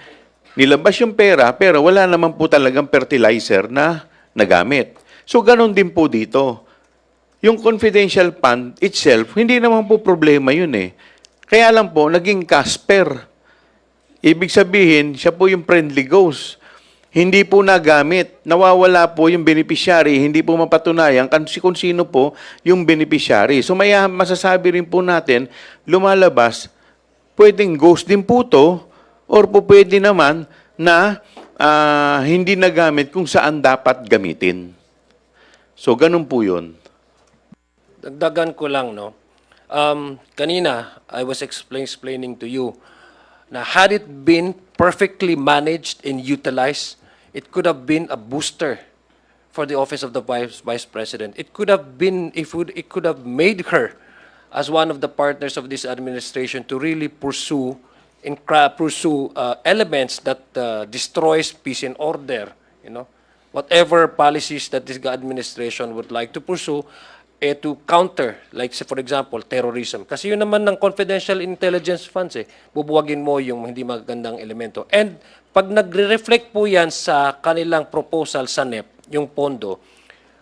nilabas yung pera, pero wala naman po talagang fertilizer na nagamit. So, ganun din po dito. Yung confidential fund itself, hindi naman po problema yun eh. Kaya lang po, naging Casper. Ibig sabihin, siya po yung friendly ghost. Hindi po nagamit. Nawawala po yung beneficiary. Hindi po mapatunayan kung sino po yung beneficiary. So, may masasabi rin po natin, lumalabas, pwedeng ghost din po to, or po pwede naman na hindi nagamit kung saan dapat gamitin. So, ganun po yun. Dagdagan ko lang, no? Kanina, I was explaining to you na had it been perfectly managed and utilized, it could have been a booster for the office of the Vice President. It could have been, it could have made her as one of the partners of this administration to really pursue elements that destroys peace and order, you know, whatever policies that this administration would like to pursue, to counter, like for example, terrorism. Kasi yun naman ng confidential intelligence funds bubuwagin mo yung hindi magandang elemento. And pag nagre-reflect po yan sa kanilang proposal sa NEP, yung pondo,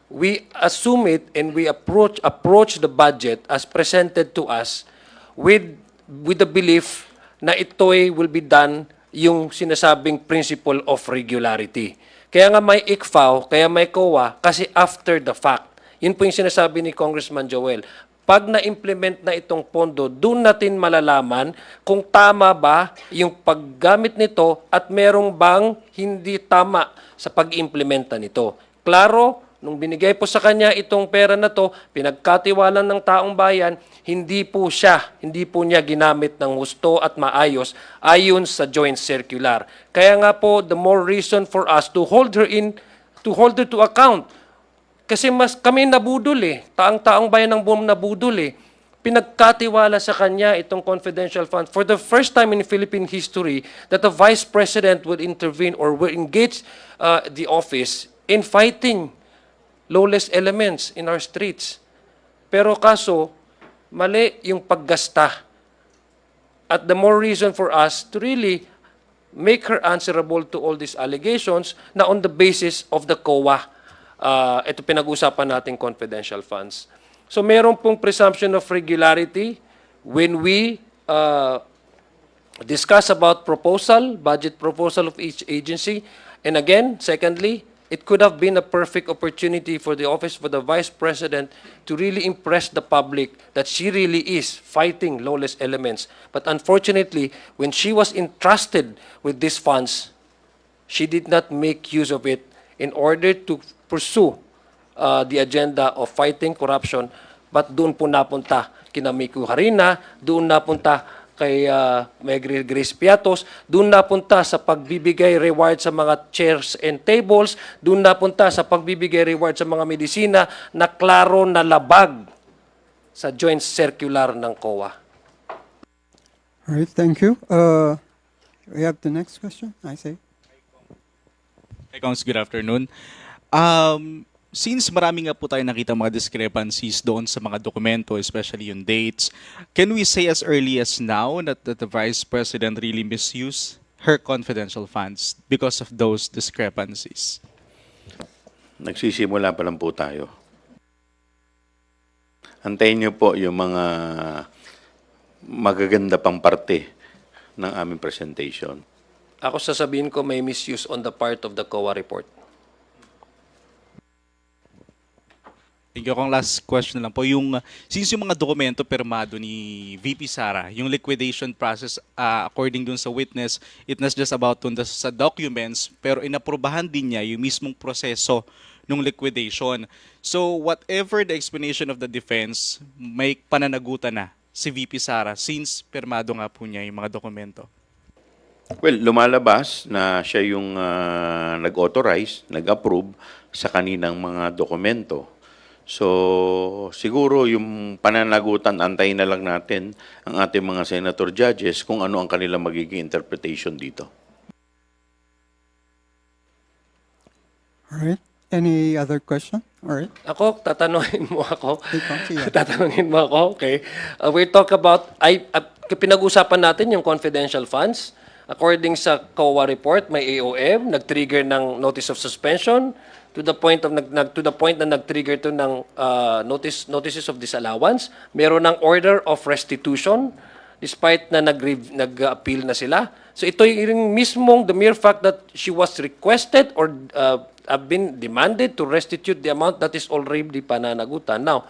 we assume it and we approach the budget as presented to us with the belief na ito'y will be done yung sinasabing principle of regularity. Kaya nga may ICFAO, kaya may COA, kasi after the fact. Yun po yung sinasabi ni Congressman Joel. Pag na-implement na itong pondo, doon natin malalaman kung tama ba yung paggamit nito at merong bang hindi tama sa pag-implementa nito. Klaro, nung binigay po sa kanya itong pera na to, pinagkatiwalan ng taong bayan, hindi po niya ginamit ng husto at maayos ayon sa joint circular. Kaya nga po, the more reason for us to hold her to account. Kasi mas kami nabudol taang bayan ng buong nabudol pinagkatiwala sa kanya itong confidential fund for the first time in Philippine history that the Vice President would intervene or would engage the office in fighting lawless elements in our streets. Pero kaso, mali yung paggasta. At the more reason for us to really make her answerable to all these allegations na on the basis of the COA. Ito pinag-usapan natin confidential funds. So meron pong presumption of regularity when we discuss about budget proposal of each agency. And again, secondly, it could have been a perfect opportunity for the office for the Vice President to really impress the public that she really is fighting lawless elements. But unfortunately, when she was entrusted with these funds, she did not make use of it in order to pursue the agenda of fighting corruption. But doon po napunta kina Miku Harina, doon napunta kay Meg Grace Piatos, doon napunta sa pagbibigay reward sa mga chairs and tables, doon napunta sa pagbibigay reward sa mga medisina na klaro na labag sa joint circular ng COA. All right, thank you. We have the next question, I say. Hey, Kongs, good afternoon. Since marami nga po tayo nakita mga discrepancies doon sa mga dokumento, especially yung dates, can we say as early as now that the Vice President really misused her confidential funds because of those discrepancies? Nagsisimula pa lang po tayo. Antayin niyo po yung mga magaganda pang parte ng aming presentation. Ako sasabihin ko may misuse on the part of the COA report. Thank you. Kung last question na lang po, since yung mga dokumento permado ni VP Sara, yung liquidation process, according dun sa witness, it not just about dun sa documents, pero inaprubahan din niya yung mismong proseso ng liquidation. So whatever the explanation of the defense, may pananagutan na si VP Sara since permado nga po niya yung mga dokumento. Well, lumalabas na siya yung nag-authorize, nag-approve sa kaninang mga dokumento. So, siguro yung pananagutan, antayin na lang natin ang ating mga senator judges kung ano ang kanilang magiging interpretation dito. All right. Any other question? All right. Ako, tatanungin mo ako. Sige. Tatanungin mo ako, okay. We talk about, pinag-usapan natin yung confidential funds. According sa COA report, may AOM, nag-trigger ng notice of suspension, to the point na nag-trigger to ng notices of disallowance. Meron ng order of restitution despite na nag-appeal na sila. So ito yung mismong the mere fact that she was requested or have been demanded to restitute the amount that is already pananagutan. Now,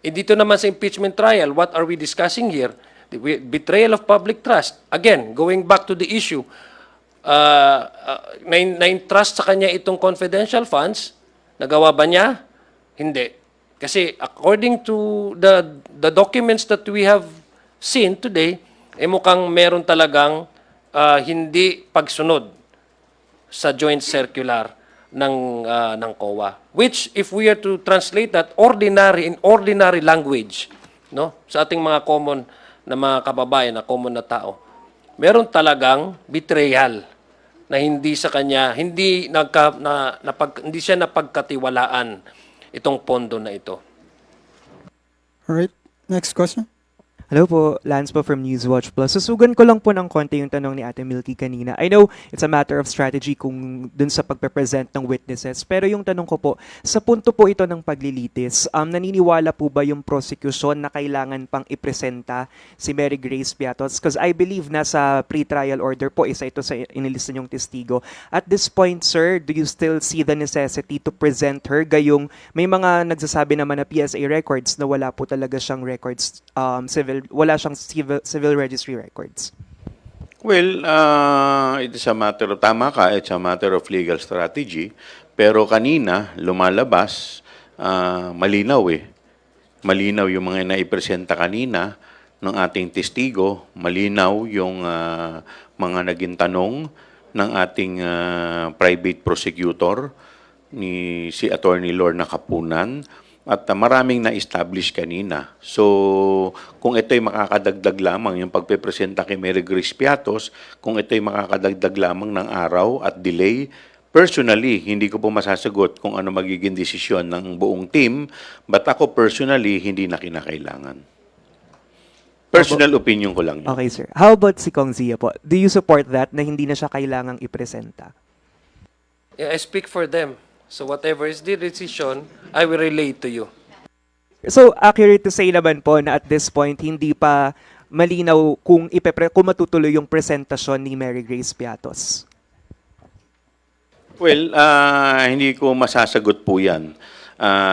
dito naman sa impeachment trial, what are we discussing here? The betrayal of public trust. Again, going back to the issue, na-entrust sa kanya itong confidential funds, nagawa ba niya? Hindi. Kasi according to the documents that we have seen today, mukhang meron talagang hindi pagsunod sa joint circular ng COA. Which, if we are to translate that in ordinary language, no, sa ating mga common na mga kababayan, na common na tao, meron talagang betrayal na hindi sa kanya, hindi siya napagkatiwalaan itong pondo na ito. All right. Next question. Hello po, Lance po from Newswatch Plus. Susugan ko lang po ng konti yung tanong ni Ate Milky kanina. I know it's a matter of strategy kung dun sa pagpe-present ng witnesses, pero yung tanong ko po, sa punto po ito ng paglilitis, naniniwala po ba yung prosecution na kailangan pang ipresenta si Mary Grace Piatos? Because I believe nasa pre-trial order po, isa ito sa inilista niyong testigo. At this point, sir, do you still see the necessity to present her? Gayong may mga nagsasabi naman na PSA records na wala po talaga siyang records, wala siyang civil registry records. Well, it is a matter of, tama ka, it's a matter of legal strategy. Pero kanina, lumalabas, malinaw Malinaw yung mga naipresenta kanina ng ating testigo. Malinaw yung mga naging tanong ng ating private prosecutor, si Attorney Lorna Kapunan. At maraming na-establish kanina. So, kung ito'y makakadagdag lamang, yung pagpepresenta kay Mary Grace Piatos, kung ito'y makakadagdag lamang ng araw at delay, personally, hindi ko po masasagot kung ano magiging desisyon ng buong team, but ako personally, hindi na kinakailangan. Personal opinion ko lang yun. Okay, sir. How about si Kong Zia po? Do you support that na hindi na siya kailangang ipresenta? Yeah, I speak for them. So whatever is the decision, I will relay to you. So, accurate to say naman po na at this point, hindi pa malinaw kung matutuloy yung presentasyon ni Mary Grace Piatos. Well, hindi ko masasagot po yan.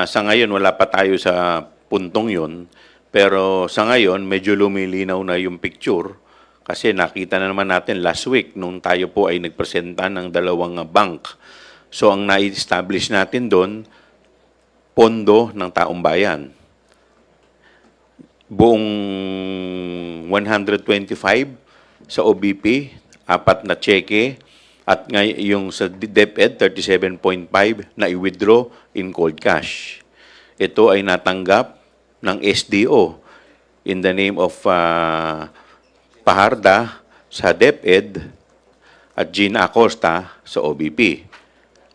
Sa ngayon, wala pa tayo sa puntong yun. Pero sa ngayon, medyo lumilinaw na yung picture. Kasi nakita na naman natin last week nung tayo po ay nagpresenta ng 2 bank. So ang na-establish natin doon, pondo ng taong bayan. Buong 125 sa OBP, 4 na cheque, at yung sa DepEd, 37.5 na i-withdraw in cold cash. Ito ay natanggap ng SDO in the name of Paharda sa DepEd at Gina Acosta sa OBP.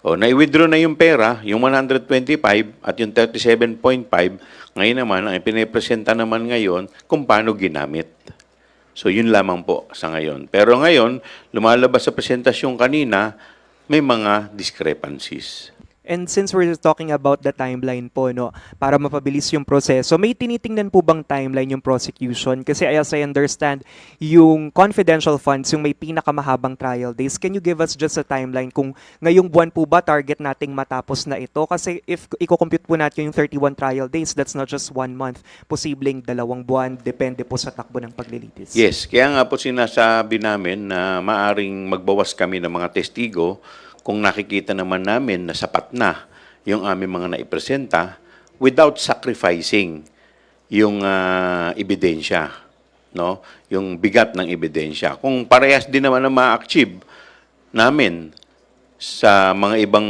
O, na-withdraw na yung pera, yung 125 at yung 37.5, ngayon naman, ang pinipresenta naman ngayon kung paano ginamit. So, yun lamang po sa ngayon. Pero ngayon, lumalabas sa presentasyon kanina, may mga discrepancies. And since we're talking about the timeline po, no, para mapabilis yung proseso, may tinitingnan po bang timeline yung prosecution? Kasi as I understand, yung confidential funds, yung may pinakamahabang trial days, can you give us just a timeline kung ngayong buwan po ba target nating matapos na ito? Kasi if i-compute po natin yung 31 trial days, that's not just 1 month. Posibleng 2 buwan, depende po sa takbo ng paglilitis. Yes, kaya nga po sinasabi namin na maaring magbawas kami ng mga testigo kung nakikita naman namin na sapat na yung aming mga naipresenta without sacrificing yung ebidensya, no? Yung bigat ng ebidensya. Kung parehas din naman na ma-achieve namin sa mga ibang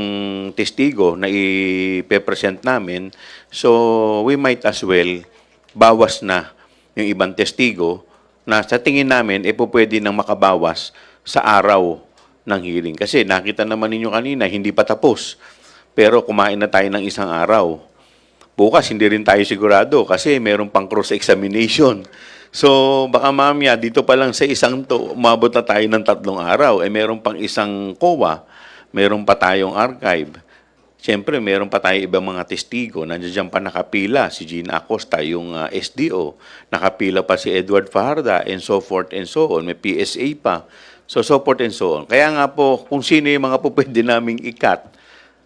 testigo na ipepresent namin, so we might as well bawas na yung ibang testigo na sa tingin namin pwede nang makabawas sa araw ng hearing. Kasi nakita naman ninyo kanina, hindi pa tapos. Pero kumain na tayo ng 1 araw. Bukas, hindi rin tayo sigurado kasi meron pang cross-examination. So, baka mamaya, dito pa lang sa umabot na tayo ng 3 araw. Meron pang 1 COA, meron pa tayong archive. Siyempre, meron pa tayong ibang mga testigo. Nandiyan pa nakapila si Gina Acosta, yung SDO. Nakapila pa si Edward Fajarda, and so forth and so on. May PSA pa. So forth and so on. Kaya nga po, kung sino yung mga po pwede naming ikat,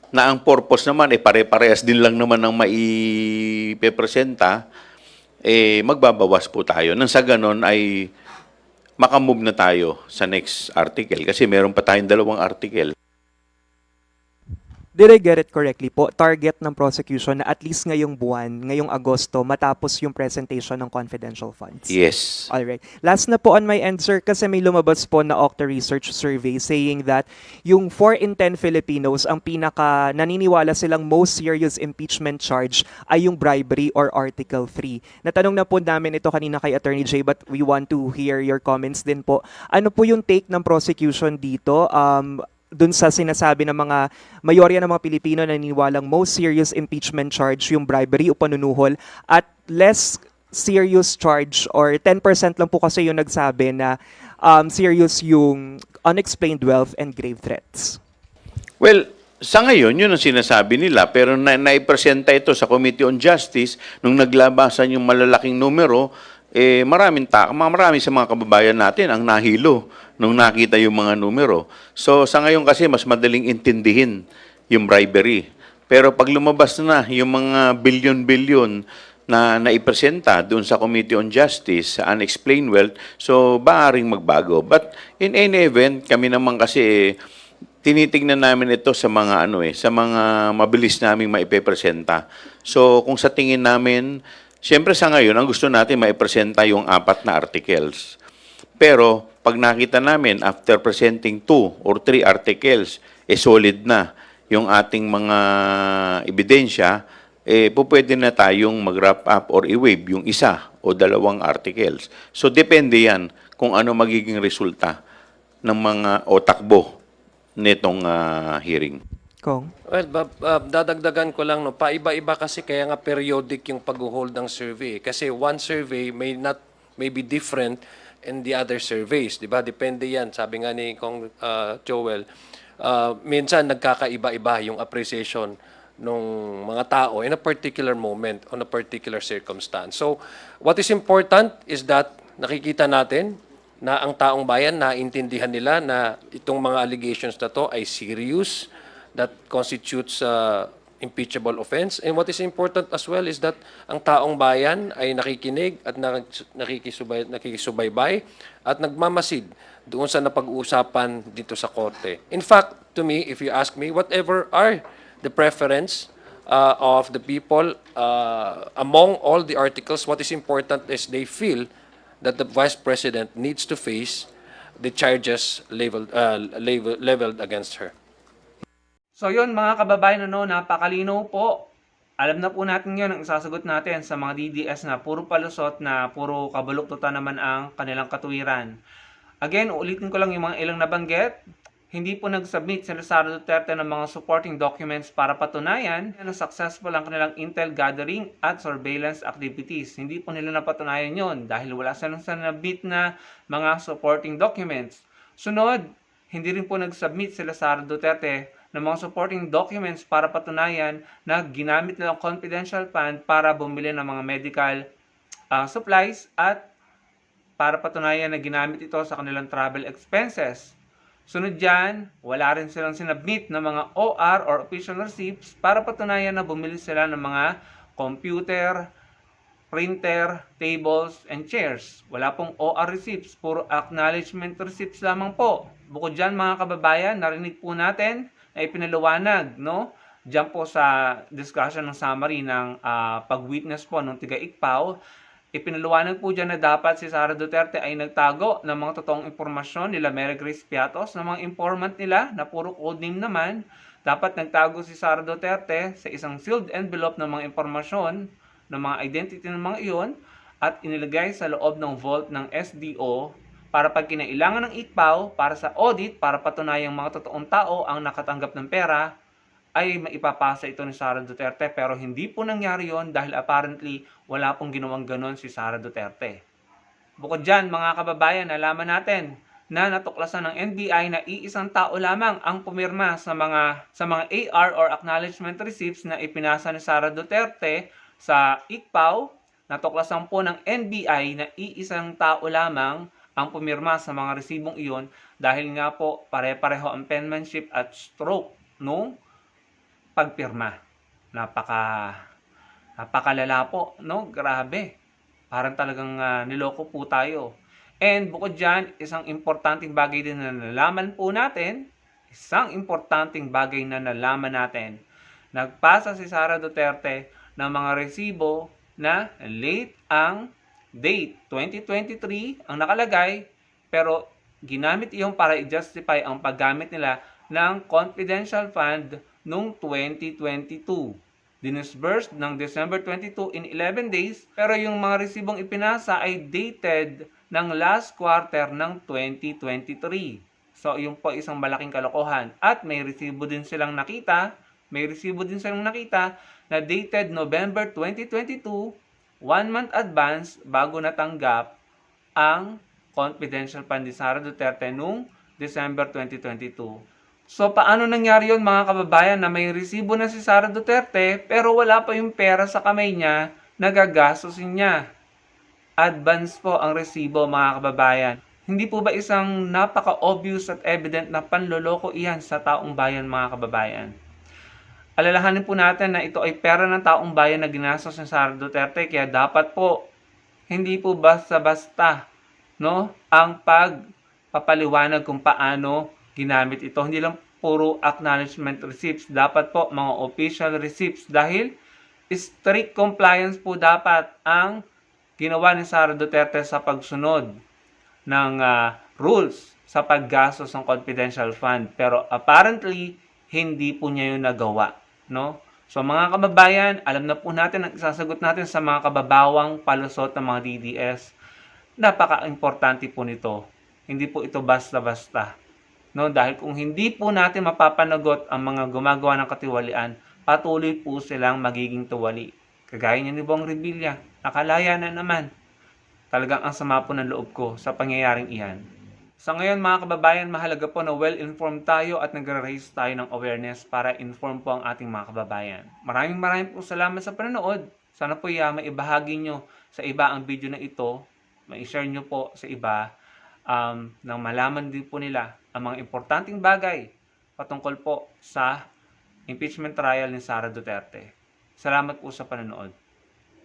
na ang purpose naman, pare-parehas din lang naman ng maipepresenta, magbabawas po tayo. Nang sa ganon ay makamove na tayo sa next article. Kasi meron pa tayong 2 article. Did I get it correctly po? Target ng prosecution na at least ngayong buwan, ngayong Agosto, matapos yung presentation ng confidential funds? Yes. Alright. Last na po on my end, sir, kasi may lumabas po na Okta Research survey saying that yung 4 in 10 Filipinos, ang pinaka naniniwala silang most serious impeachment charge ay yung bribery or Article 3. Natanong na po namin ito kanina kay Attorney Jay, but we want to hear your comments din po. Ano po yung take ng prosecution dito? Dun sa sinasabi ng mga mayorya ng mga Pilipino na naniniwalang most serious impeachment charge yung bribery o panunuhol at less serious charge or 10% lang po kasi yung nagsabi na serious yung unexplained wealth and grave threats. Well, sa ngayon, yun ang sinasabi nila. Pero naipresenta ito sa Committee on Justice nung naglabasan yung malalaking numero, marami sa mga kababayan natin ang nahilo nung nakita yung mga numero. So sa ngayon kasi mas madaling intindihin yung bribery. Pero pag lumabas na yung mga billion-billion na naipresenta doon sa Committee on Justice, sa unexplained wealth, so baaring magbago. But in any event, kami naman kasi tinitingnan namin ito sa mga sa mga mabilis naming maipepresenta. So kung sa tingin namin, siyempre sa ngayon, ang gusto natin maipresenta yung 4 na articles. Pero pag nakita namin, after presenting 2 or 3 articles, solid na yung ating mga ebidensya, pwede na tayong mag-wrap up or i-waive yung isa o dalawang articles. So, depende yan kung ano magiging resulta ng mga o takbo nitong hearing. Kong? Well, dadagdagan ko lang, no, paiba-iba kasi kaya nga periodic yung pag-hold ng survey. Kasi one survey may be different in the other surveys, di ba? Depende yan. Sabi nga ni Kong Joel, minsan nagkakaiba-iba yung appreciation ng mga tao in a particular moment, on a particular circumstance. So, what is important is that nakikita natin na ang taong bayan naintindihan nila na itong mga allegations na to ay serious, that constitutes impeachable offense. And what is important as well is that ang taong bayan ay nakikinig at nakikisubaybay at nagmamasid doon sa napag-uusapan dito sa korte. In fact, to me, if you ask me, whatever are the preference of the people among all the articles, what is important is they feel that the Vice President needs to face the charges leveled against her. So yun mga kababayan, napakalinaw po. Alam na po natin yun ang isasagot natin sa mga DDS na puro palusot na puro kabuluktutan naman ang kanilang katuwiran. Again, ulitin ko lang yung mga ilang nabanggit. Hindi po nag-submit si Sara Duterte ng mga supporting documents para patunayan na successful ang kanilang intel gathering at surveillance activities. Hindi po nila napatunayan yon dahil wala silang sinabit na mga supporting documents. Sunod, hindi rin po nag-submit si Sara Duterte ng mga supporting documents para patunayan na ginamit nilang confidential fund para bumili ng mga medical supplies at para patunayan na ginamit ito sa kanilang travel expenses. Sunod dyan, wala rin silang sinabmit ng mga OR or official receipts para patunayan na bumili sila ng mga computer, printer, tables, and chairs. Wala pong OR receipts, puro acknowledgement receipts lamang po. Bukod dyan mga kababayan, narinig po natin na ipinaliwanag, no? Diyan po sa discussion ng summary ng pag-witness po ng tiga-ICPAO, ipinaliwanag po dyan na dapat si Sara Duterte ay nagtago ng mga totoong impormasyon nila Mary Grace Piatos, ng mga informant nila na puro codename naman. Dapat nagtago si Sara Duterte sa isang sealed envelope ng mga impormasyon, ng mga identity ng mga iyon, at inilagay sa loob ng vault ng SDO para pag kinailangan ng ICPAO para sa audit, para patunayang mga totoong tao ang nakatanggap ng pera, ay maipapasa ito ni Sara Duterte. Pero hindi po nangyari yon dahil apparently wala pong ginawang ganon si Sara Duterte. Bukod dyan mga kababayan, nalaman natin na natuklasan ng NBI na iisang tao lamang ang pumirma sa mga AR or acknowledgement receipts na ipinasa ni Sara Duterte sa ICPAO. Natuklasan po ng NBI na iisang tao lamang ang pumirma sa mga resibong iyon dahil nga po pare-pareho ang penmanship at stroke nung pagpirma. Napakalala po, no? Grabe. Parang talagang niloko po tayo. And bukod dyan, isang importanteng bagay din na nalaman po natin, nagpasa si Sara Duterte ng mga resibo na late ang date 2023 ang nakalagay, pero ginamit iyon para i-justify ang paggamit nila ng confidential fund noong 2022. Dinisbursed ng December 22 in 11 days, pero yung mga resibong ipinasa ay dated ng last quarter ng 2023. So, yung po isang malaking kalokohan. At may resibo din silang nakita na dated November 2022, 1 month advance bago natanggap ang confidential fund ni Sara Duterte noong December 2022. So, paano nangyari yun mga kababayan na may resibo na si Sara Duterte pero wala pa yung pera sa kamay niya na gagastusin niya? Advance po ang resibo mga kababayan. Hindi po ba isang napaka-obvious at evident na panloloko iyan sa taong bayan mga kababayan? Alalahanin po natin na ito ay pera ng taong bayan na ginastos ni Sara Duterte, kaya dapat po hindi po basta-basta ang pagpapaliwanag kung paano ginamit ito. Hindi lang puro acknowledgement receipts, dapat po mga official receipts dahil strict compliance po dapat ang ginawa ni Sara Duterte sa pagsunod ng rules sa paggastos ng confidential fund. Pero apparently, hindi po niya yun nagawa. So mga kababayan, alam na po natin ang isasagot natin sa mga kababawang palusot ng mga DDS. Napaka-importante po nito. Hindi po ito basta-basta. No, dahil kung hindi po natin mapapanagot ang mga gumagawa ng katiwalian, patuloy po silang magiging tuwali. Kagaya niya ni Bong Revilla, nakalaya na naman. Talagang ang sama po ng loob ko sa pangyayaring iyan. Sa ngayon mga kababayan, mahalaga po na well-informed tayo at nagre-raise tayo ng awareness para inform po ang ating mga kababayan. Maraming po salamat sa panonood. Sana po maibahagi nyo sa iba ang video na ito, ma-share nyo po sa iba nang malaman din po nila ang mga importanteng bagay patungkol po sa impeachment trial ni Sara Duterte. Salamat po sa panonood.